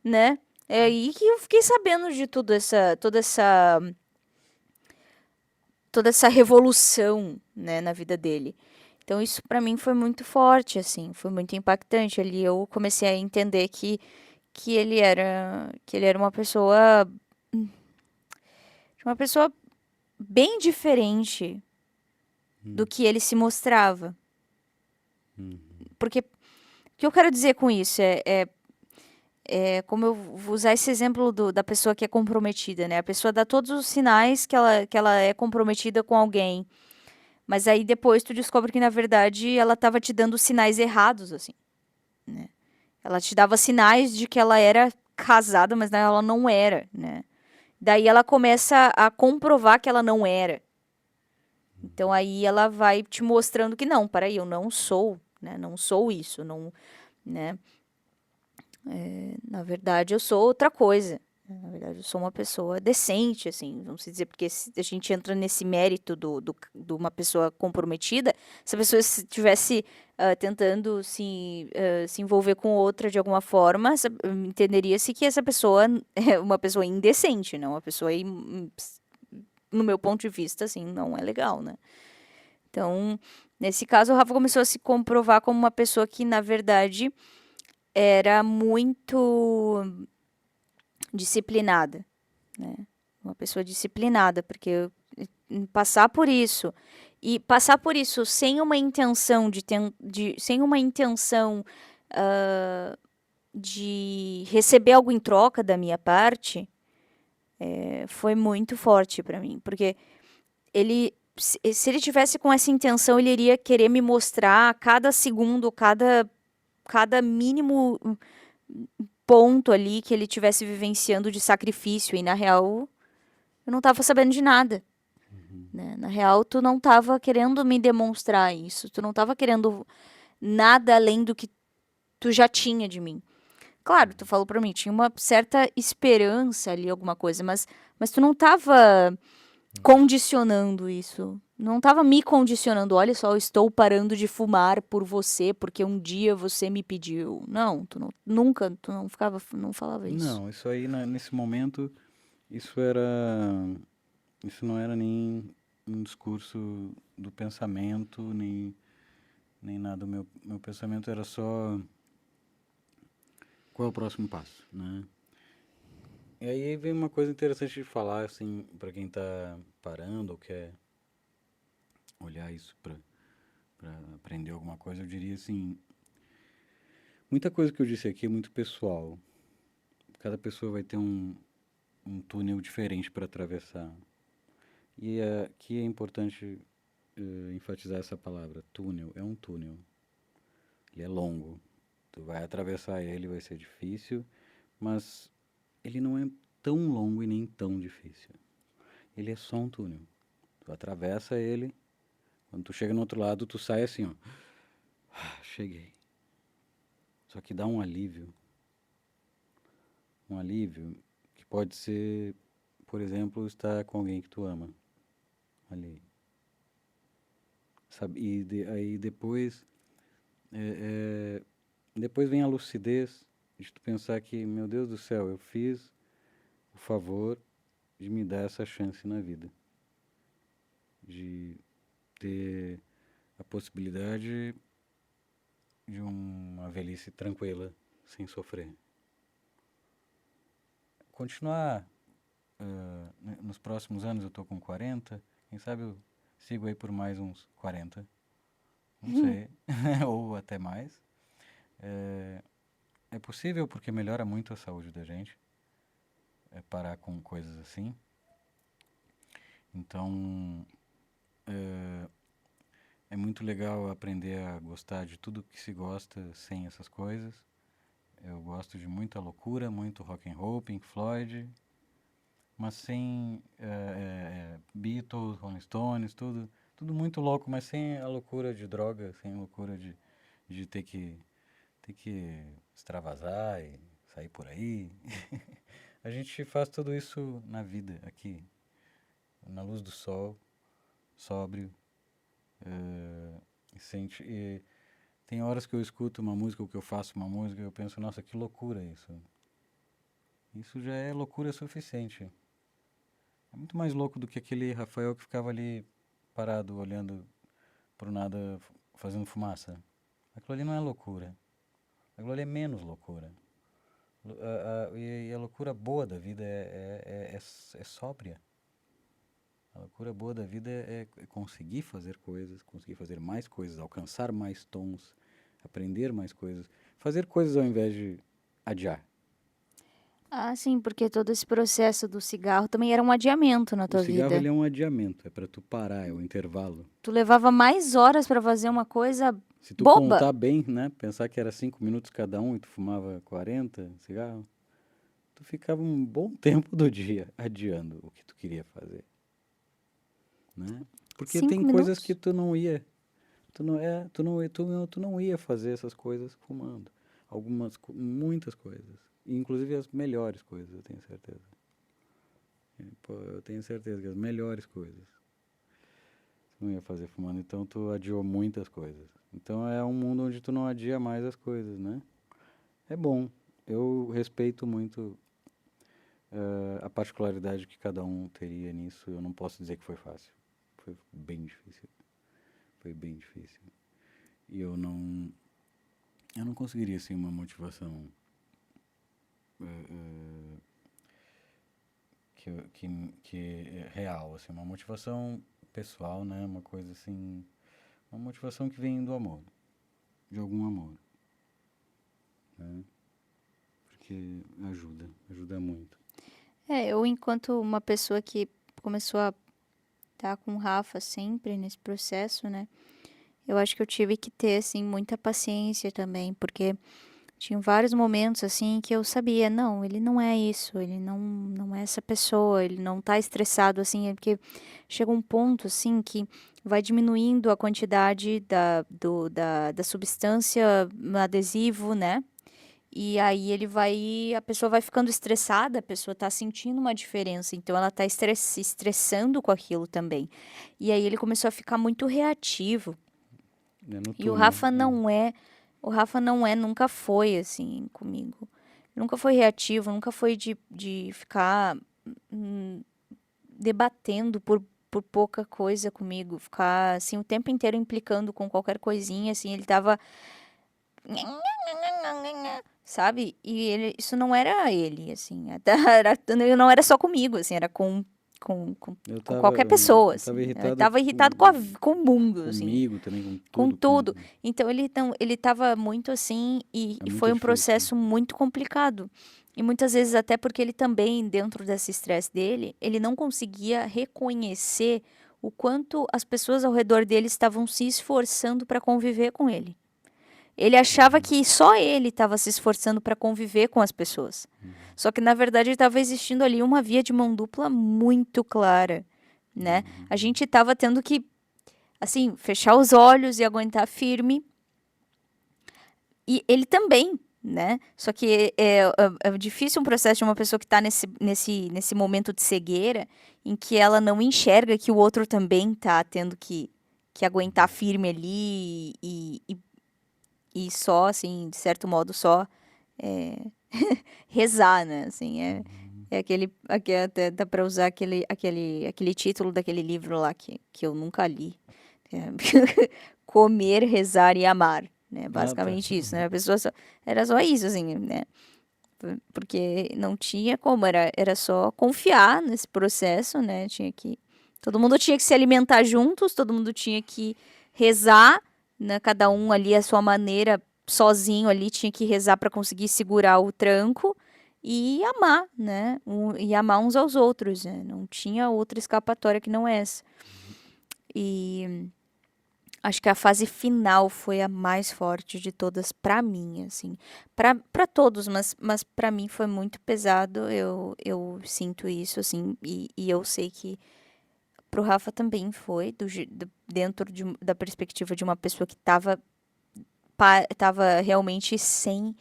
né? É aí que eu fiquei sabendo de toda essa revolução, né, na vida dele. Então isso pra mim foi muito forte, assim, foi muito impactante. Ali eu comecei a entender que ele era uma pessoa bem diferente do Hum, que ele se mostrava. hum, Porque o que eu quero dizer com isso é como eu vou usar esse exemplo da pessoa que é comprometida, né? A pessoa dá todos os sinais que ela é comprometida com alguém, mas aí depois tu descobre que na verdade ela estava te dando sinais errados, assim, né? Ela te dava sinais de que ela era casada, mas ela não era, né? Daí ela começa a comprovar que ela não era. Então aí ela vai te mostrando que não, peraí, eu não sou, né? Não sou isso, não, né? Na verdade, eu sou outra coisa. Na verdade, eu sou uma pessoa decente, assim, vamos dizer, porque se a gente entra nesse mérito de uma pessoa comprometida, se a pessoa estivesse tentando se envolver com outra de alguma forma, entenderia-se que essa pessoa é uma pessoa indecente, não uma pessoa, no meu ponto de vista, assim, não é legal, né? Então, nesse caso, o Rafa começou a se comprovar como uma pessoa que, na verdade, era muito disciplinada, né? Uma pessoa disciplinada, porque passar por isso e passar por isso sem uma intenção sem uma intenção de receber algo em troca da minha parte, foi muito forte para mim, porque se ele tivesse com essa intenção, ele iria querer me mostrar cada segundo, cada mínimo ponto ali que ele tivesse vivenciando de sacrifício. E na real, eu não tava sabendo de nada, uhum. né? Na real, tu não tava querendo me demonstrar isso. Tu não tava querendo nada além do que tu já tinha de mim. Claro, tu falou pra mim, tinha uma certa esperança ali, alguma coisa, mas tu não tava condicionando isso. Não tava me condicionando. Olha só, eu estou parando de fumar por você, porque um dia você me pediu. Não, nunca, tu não ficava, não falava isso. Não, isso aí nesse momento, isso era, isso não era nem um discurso do pensamento, nem nada. Meu pensamento era só qual é o próximo passo, né? E aí vem uma coisa interessante de falar, assim, para quem tá parando ou quer olhar isso para aprender alguma coisa, eu diria assim, muita coisa que eu disse aqui é muito pessoal. Cada pessoa vai ter um túnel diferente para atravessar. E aqui é importante enfatizar essa palavra, túnel. É um túnel. Ele é longo. Tu vai atravessar ele, vai ser difícil, mas ele não é tão longo e nem tão difícil. Ele é só um túnel. Tu atravessa ele, quando tu chega no outro lado, tu sai assim, ó. Cheguei. Só que dá um alívio que pode ser, por exemplo, estar com alguém que tu ama ali, sabe? Aí depois vem a lucidez de tu pensar que, meu Deus do céu, eu fiz o favor de me dar essa chance na vida, de ter a possibilidade de uma velhice tranquila, sem sofrer. Continuar nos próximos anos, eu tô com 40, quem sabe eu sigo aí por mais uns 40, não sei, ou até mais. É, é possível porque melhora muito a saúde da gente, parar com coisas assim. Então, é, é muito legal aprender a gostar de tudo que se gosta sem essas coisas. Eu gosto de muita loucura, muito rock and roll, Pink Floyd, mas sem Beatles, Rolling Stones, tudo muito louco, mas sem a loucura de droga, sem a loucura de ter que extravasar e sair por aí. A gente faz tudo isso na vida, aqui, na luz do sol, sóbrio, e tem horas que eu escuto uma música ou que eu faço uma música e eu penso, nossa, que loucura isso. Isso já é loucura suficiente. É muito mais louco do que aquele Rafael que ficava ali parado, olhando pro nada, fazendo fumaça. Aquilo ali não é loucura. Aquilo ali é menos loucura. E a loucura boa da vida é sóbria. A loucura boa da vida é conseguir fazer coisas, conseguir fazer mais coisas, alcançar mais tons, aprender mais coisas. Fazer coisas ao invés de adiar. Ah, sim, porque todo esse processo do cigarro também era um adiamento na O tua cigarro vida. ele é um adiamento, é para tu parar, é o intervalo. Tu levava mais horas pra fazer uma coisa Se tu boba. contar bem, né, pensar que era 5 minutos cada um e tu fumava 40 cigarros, tu ficava um bom tempo do dia adiando o que tu queria fazer, né? Porque tem Cinco coisas que minutos? tu não ia, tu não ia fazer essas coisas fumando. Muitas coisas, inclusive as melhores coisas, eu tenho certeza. Pô, eu tenho certeza que as melhores coisas tu não ia fazer fumando, então tu adiou muitas coisas. Então é um mundo onde tu não adia mais as coisas, né? É bom. Eu respeito muito a particularidade que cada um teria nisso. Eu não posso dizer que foi fácil. Foi bem difícil. Foi bem difícil. E eu não conseguiria assim uma motivação que é real, assim, uma motivação pessoal, né? Uma coisa assim, uma motivação que vem do amor, de algum amor, né? Porque ajuda muito. Eu enquanto uma pessoa que começou a estar com o Rafa sempre nesse processo, né? Eu acho que eu tive que ter, assim, muita paciência também, porque tinha vários momentos, assim, que eu sabia, não, ele não é isso, ele não é essa pessoa, ele não tá estressado, assim, é porque chega um ponto, assim, que vai diminuindo a quantidade da substância no adesivo, né? E aí a pessoa vai ficando estressada, a pessoa tá sentindo uma diferença, então ela tá se estressando com aquilo também. E aí ele começou a ficar muito reativo. É no E túnel. o Rafa não é, nunca foi assim comigo. Nunca foi reativo, nunca foi de ficar hum, debatendo por pouca coisa comigo, ficar assim o tempo inteiro implicando com qualquer coisinha, assim, ele tava sabe? E ele, isso não era ele, assim, não era só comigo, assim, era com, Eu com tava, qualquer pessoa, eu tava assim. Ele irritado tava irritado com o mundo, assim, comigo também, com com tudo. tudo. Então ele tava muito assim É e muito foi um difícil. processo muito complicado. E muitas vezes até porque ele também, dentro desse estresse dele, ele não conseguia reconhecer o quanto as pessoas ao redor dele estavam se esforçando para conviver com ele. Ele achava que só ele estava se esforçando para conviver com as pessoas. Só que na verdade estava existindo ali uma via de mão dupla muito clara, né? A gente estava tendo que, assim, fechar os olhos e aguentar firme. E ele também, né? Só que é difícil um processo de uma pessoa que está nesse momento de cegueira, em que ela não enxerga que o outro também está tendo que aguentar firme ali e só, assim, de certo modo, só é, rezar, né? Assim, é até dá pra usar aquele título daquele livro lá que eu nunca li. É, Comer, rezar e amar, né? Ah, tá. Basicamente isso, né? A pessoa era só isso, assim, né? Porque não tinha como, era só confiar nesse processo, né? Todo mundo tinha que se alimentar juntos, todo mundo tinha que rezar, né? Cada um ali à sua maneira, sozinho ali, tinha que rezar para conseguir segurar o tranco e amar, né? E amar uns aos outros, né? Não tinha outra escapatória que não essa. E acho que a fase final foi a mais forte de todas pra mim, assim. Pra todos, mas para mim foi muito pesado. Eu sinto isso, assim. E eu sei que pro Rafa também foi, dentro da perspectiva de uma pessoa que tava realmente sem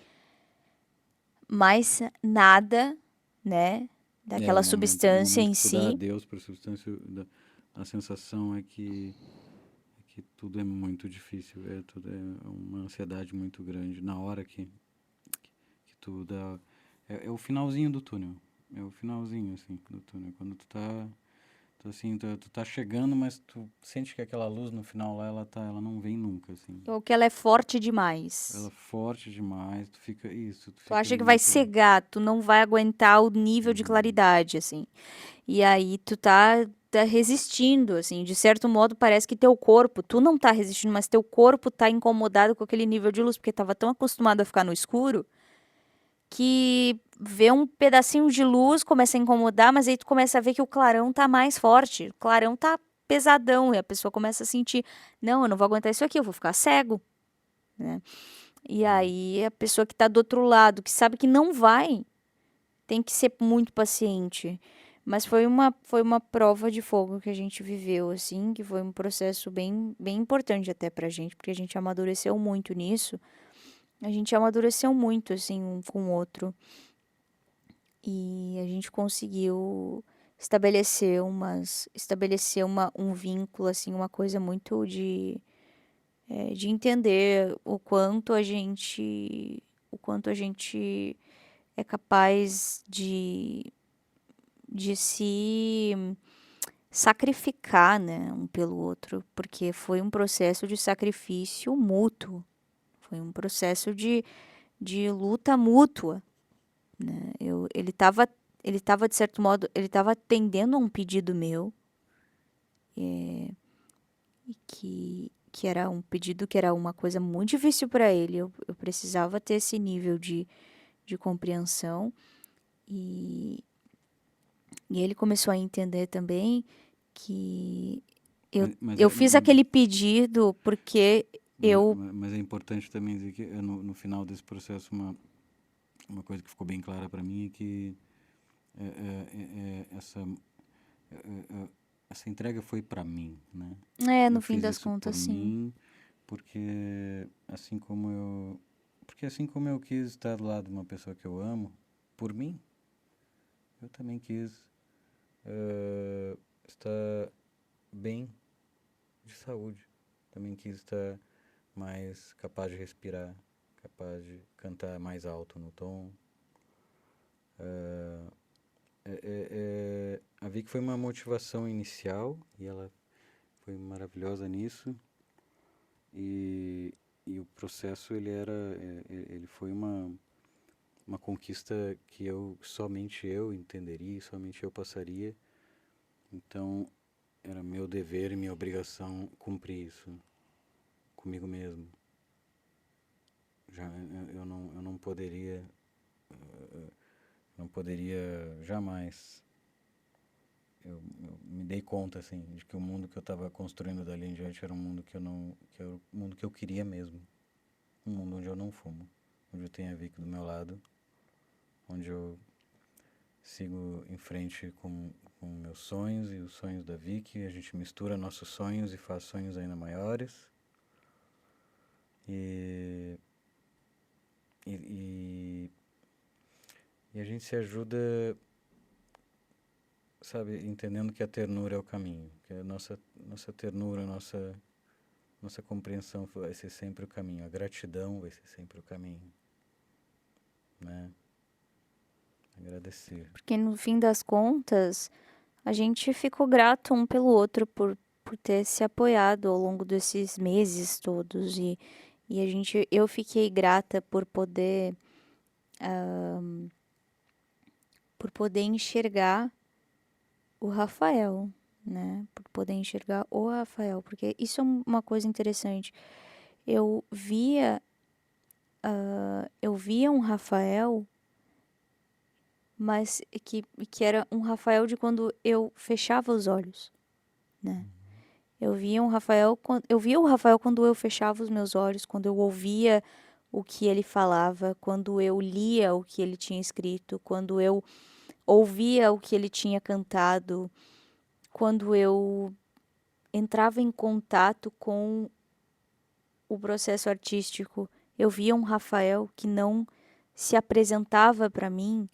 mais nada, né? É, o Daquela momento, o substância momento em que tu dá si. adeus para a substância, a sensação é que tudo é muito difícil, tudo é uma ansiedade muito grande na hora que tu dá. É o finalzinho do túnel. É o finalzinho, assim, do túnel. Quando tu tá chegando, mas tu sente que aquela luz no final lá, ela não vem nunca, assim. Ou que ela é forte Ela é demais. forte demais, tu Tu fica acha que vai muito. cegar, tu não vai aguentar o nível de Uhum, claridade, assim. E aí tu tá resistindo, assim. De certo modo, parece que teu corpo, tu não tá resistindo, mas teu corpo tá incomodado com aquele nível de luz, porque tava tão acostumado a ficar no escuro que vê um pedacinho de luz, começa a incomodar, mas aí tu começa a ver que o clarão tá mais forte. O clarão tá pesadão, e a pessoa começa a sentir, não, eu não vou aguentar isso aqui, eu vou ficar cego, né? E uhum. aí a pessoa que tá do outro lado, que sabe que não vai, tem que ser muito paciente. Mas foi uma prova de fogo que a gente viveu, assim, que foi um processo bem importante até pra gente, porque a gente amadureceu muito nisso. A gente amadureceu muito, assim, um com o outro. E a gente conseguiu estabelecer um vínculo, assim, uma coisa muito de entender o quanto a gente é capaz de se sacrificar, né, um pelo outro, porque foi um processo de sacrifício mútuo, foi um processo de luta mútua, né? Ele estava de certo modo, ele estava atendendo a um pedido meu, que era um pedido que era uma coisa muito difícil para ele. Eu precisava ter esse nível de compreensão e, e ele começou a entender também que eu, Mas, mas, eu é, fiz aquele pedido porque eu. mas é importante também dizer que no final desse processo uma coisa que ficou bem clara para mim é que essa entrega foi para mim, né? É, no Eu fim fiz das isso por contas, sim. mim, porque assim como eu, porque assim como eu quis estar do lado de uma pessoa que eu amo, por mim, eu também quis estar bem de saúde. Também quis estar mais capaz de respirar, capaz de cantar mais alto no tom. A Vic foi uma motivação inicial e ela foi maravilhosa nisso. E, e o processo ele foi uma conquista que somente eu entenderia, somente eu passaria. Então era meu dever e minha obrigação cumprir isso comigo mesmo. Já, eu não poderia jamais. Eu me dei conta assim de que o mundo que eu estava construindo dali em diante era um mundo que era o mundo que eu queria mesmo, um mundo onde eu não fumo, onde eu tenho a Vic do meu lado, onde eu sigo em frente com meus sonhos e os sonhos da Vicky. A gente mistura nossos sonhos e faz sonhos ainda maiores. E, e, e, e a gente se ajuda, sabe, entendendo que a ternura é o caminho, que a nossa ternura, nossa compreensão vai ser sempre o caminho, a gratidão vai ser sempre o caminho, né? Agradecer. Porque no fim das contas, a gente ficou grato um pelo outro por ter se apoiado ao longo desses meses todos. Eu fiquei grata por poder enxergar o Rafael, né? Por poder enxergar o Rafael, porque isso é uma coisa interessante. eu via, eu via um Rafael, mas que era um Rafael de quando eu fechava os olhos, né? Eu via o Rafael quando eu fechava os meus olhos, quando eu ouvia o que ele falava, quando eu lia o que ele tinha escrito, quando eu ouvia o que ele tinha cantado, quando eu entrava em contato com o processo artístico. Eu via um Rafael que não se apresentava para mim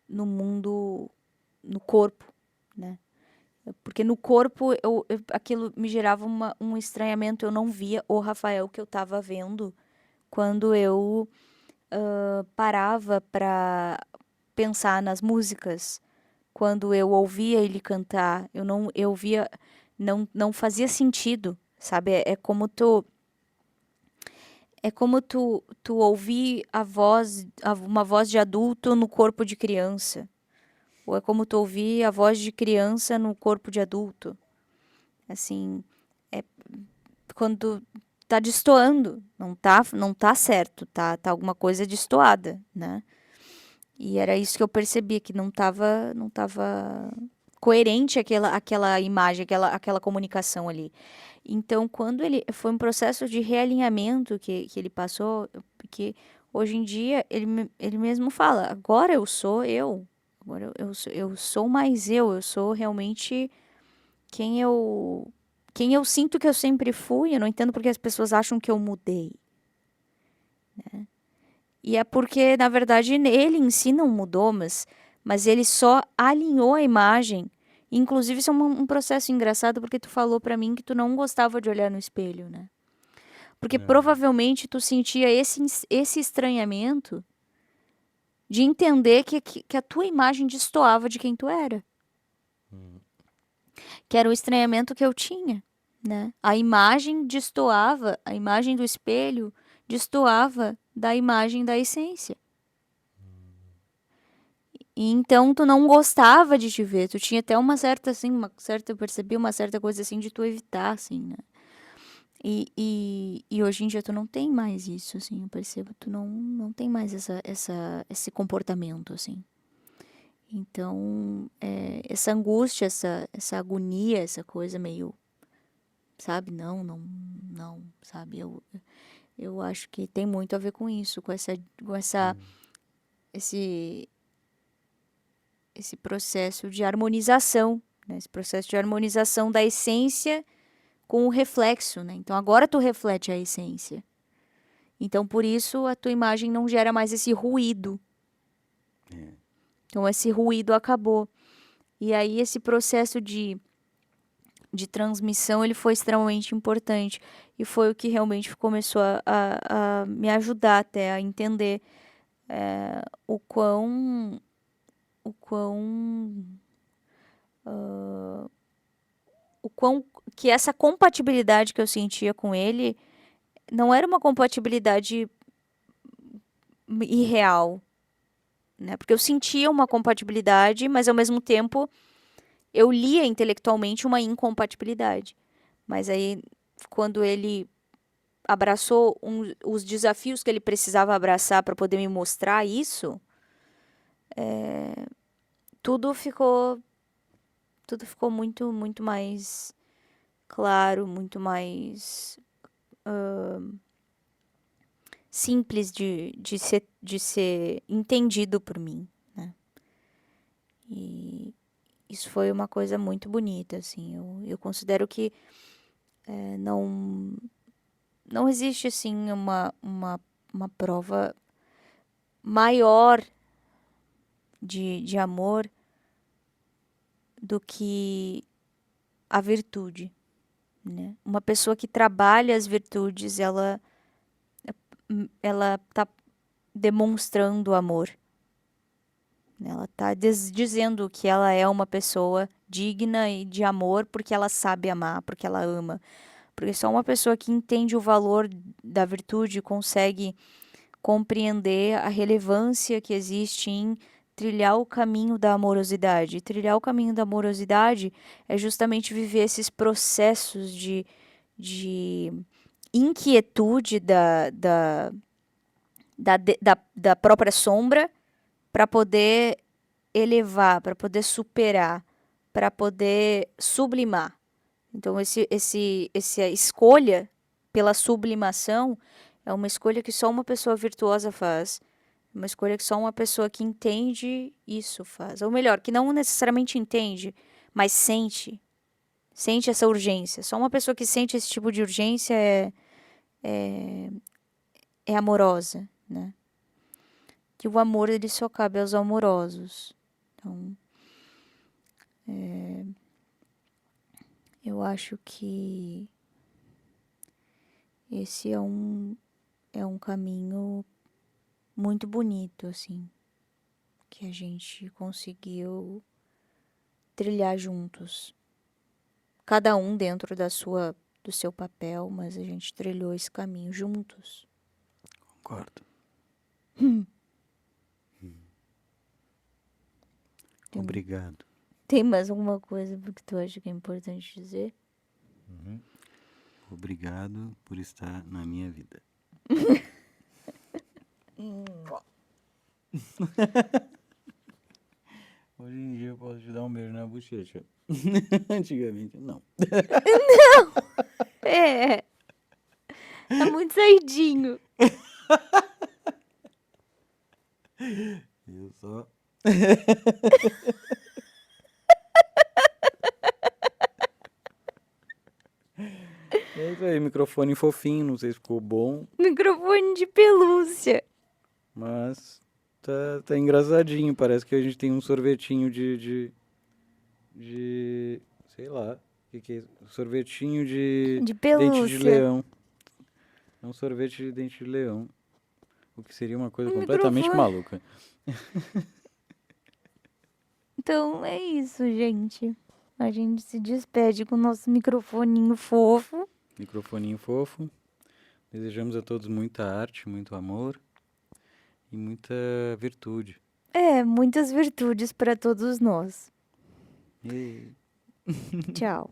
no mundo, no corpo, né? Porque no corpo aquilo me gerava um estranhamento. Eu não via o Rafael que eu estava vendo quando eu parava para pensar nas músicas, quando eu ouvia ele cantar. Eu via, não fazia sentido, sabe? É como tu ouvir uma voz de adulto no corpo de criança. Ou é como tu ouvir a voz de criança no corpo de adulto. Assim, é quando tá destoando, não tá certo, tá alguma coisa destoada, né? E era isso que eu percebia, que não tava coerente aquela imagem, aquela comunicação ali. Então, quando ele foi um processo de realinhamento que ele passou, porque hoje em dia ele mesmo fala, agora eu sou eu, agora eu sou mais eu sou realmente quem eu quem eu sinto que eu sempre fui. Eu não entendo porque as pessoas acham que eu mudei. E é porque, na verdade, ele em si não mudou, mas ele só alinhou a imagem. Inclusive, isso é um processo engraçado, porque tu falou pra mim que tu não gostava de olhar no espelho, né? Porque Aham. provavelmente tu sentia esse estranhamento de entender que a tua imagem destoava de quem tu era. Hum. Que era o estranhamento que eu tinha, né? A imagem destoava, a imagem do espelho destoava da imagem da essência. E então tu não gostava de te ver, tu tinha até uma certa, assim, eu percebi uma certa coisa assim de tu evitar, assim, né? E hoje em dia tu não tem mais isso, assim, eu percebo, tu não tem mais esse comportamento, assim. Então, essa angústia, essa agonia, essa coisa meio, sabe? Não, sabe? Eu acho que tem muito a ver com isso, com Sim. esse, esse processo de harmonização, né? Esse processo de harmonização da essência com o reflexo, né? Então agora tu reflete a essência. Então por isso a tua imagem não gera mais esse ruído. É. Então esse ruído acabou. E aí esse processo de transmissão ele foi extremamente importante e foi o que realmente começou a me ajudar até a entender o quão o quão que essa compatibilidade que eu sentia com ele não era uma compatibilidade irreal, né? Porque eu sentia uma compatibilidade, mas ao mesmo tempo eu lia intelectualmente uma incompatibilidade. Mas aí, quando ele abraçou os desafios que ele precisava abraçar para poder me mostrar isso, tudo ficou, tudo ficou muito mais claro, muito mais simples de ser entendido por mim, né? E isso foi uma coisa muito bonita, assim. Eu considero que não existe, assim, uma prova maior de amor do que a virtude, né? Uma pessoa que trabalha as virtudes, ela tá demonstrando amor, né? Ela tá dizendo que ela é uma pessoa digna e de amor porque ela sabe amar, porque ela ama. Porque só uma pessoa que entende o valor da virtude consegue compreender a relevância que existe em trilhar o caminho da amorosidade. E trilhar o caminho da amorosidade é justamente viver esses processos de inquietude da própria sombra para poder elevar, para poder superar, para poder sublimar. Então, essa escolha pela sublimação é uma escolha que só uma pessoa virtuosa faz. Uma escolha que só uma pessoa que entende isso faz. Ou melhor, que não necessariamente entende, mas sente. Sente essa urgência. Só uma pessoa que sente esse tipo de urgência é amorosa, né? Que o amor ele só cabe aos amorosos. Então, eu acho que esse é um caminho muito bonito, assim, que a gente conseguiu trilhar juntos. Cada um dentro do seu papel, mas a gente trilhou esse caminho juntos. Concordo. Tem- Obrigado. Tem mais alguma coisa que tu acha que é importante dizer? Obrigado por estar na minha vida. Hoje em dia eu posso te dar um beijo na bochecha. Antigamente, não. É, tá muito saidinho. Eu só. É isso aí, microfone fofinho, não sei se ficou bom, Microfone de pelúcia. mas tá engraçadinho. Parece que a gente tem um sorvetinho sei lá, o que é isso? Sorvetinho de De dente de pelúcia. leão. É um sorvete de dente de leão. O que seria uma coisa Um completamente microfone. maluca. Então é isso, gente. A gente se despede com o nosso microfoninho fofo. Microfoninho fofo. Desejamos a todos muita arte, muito amor e muita virtude. É, muitas virtudes para todos nós. E... Tchau.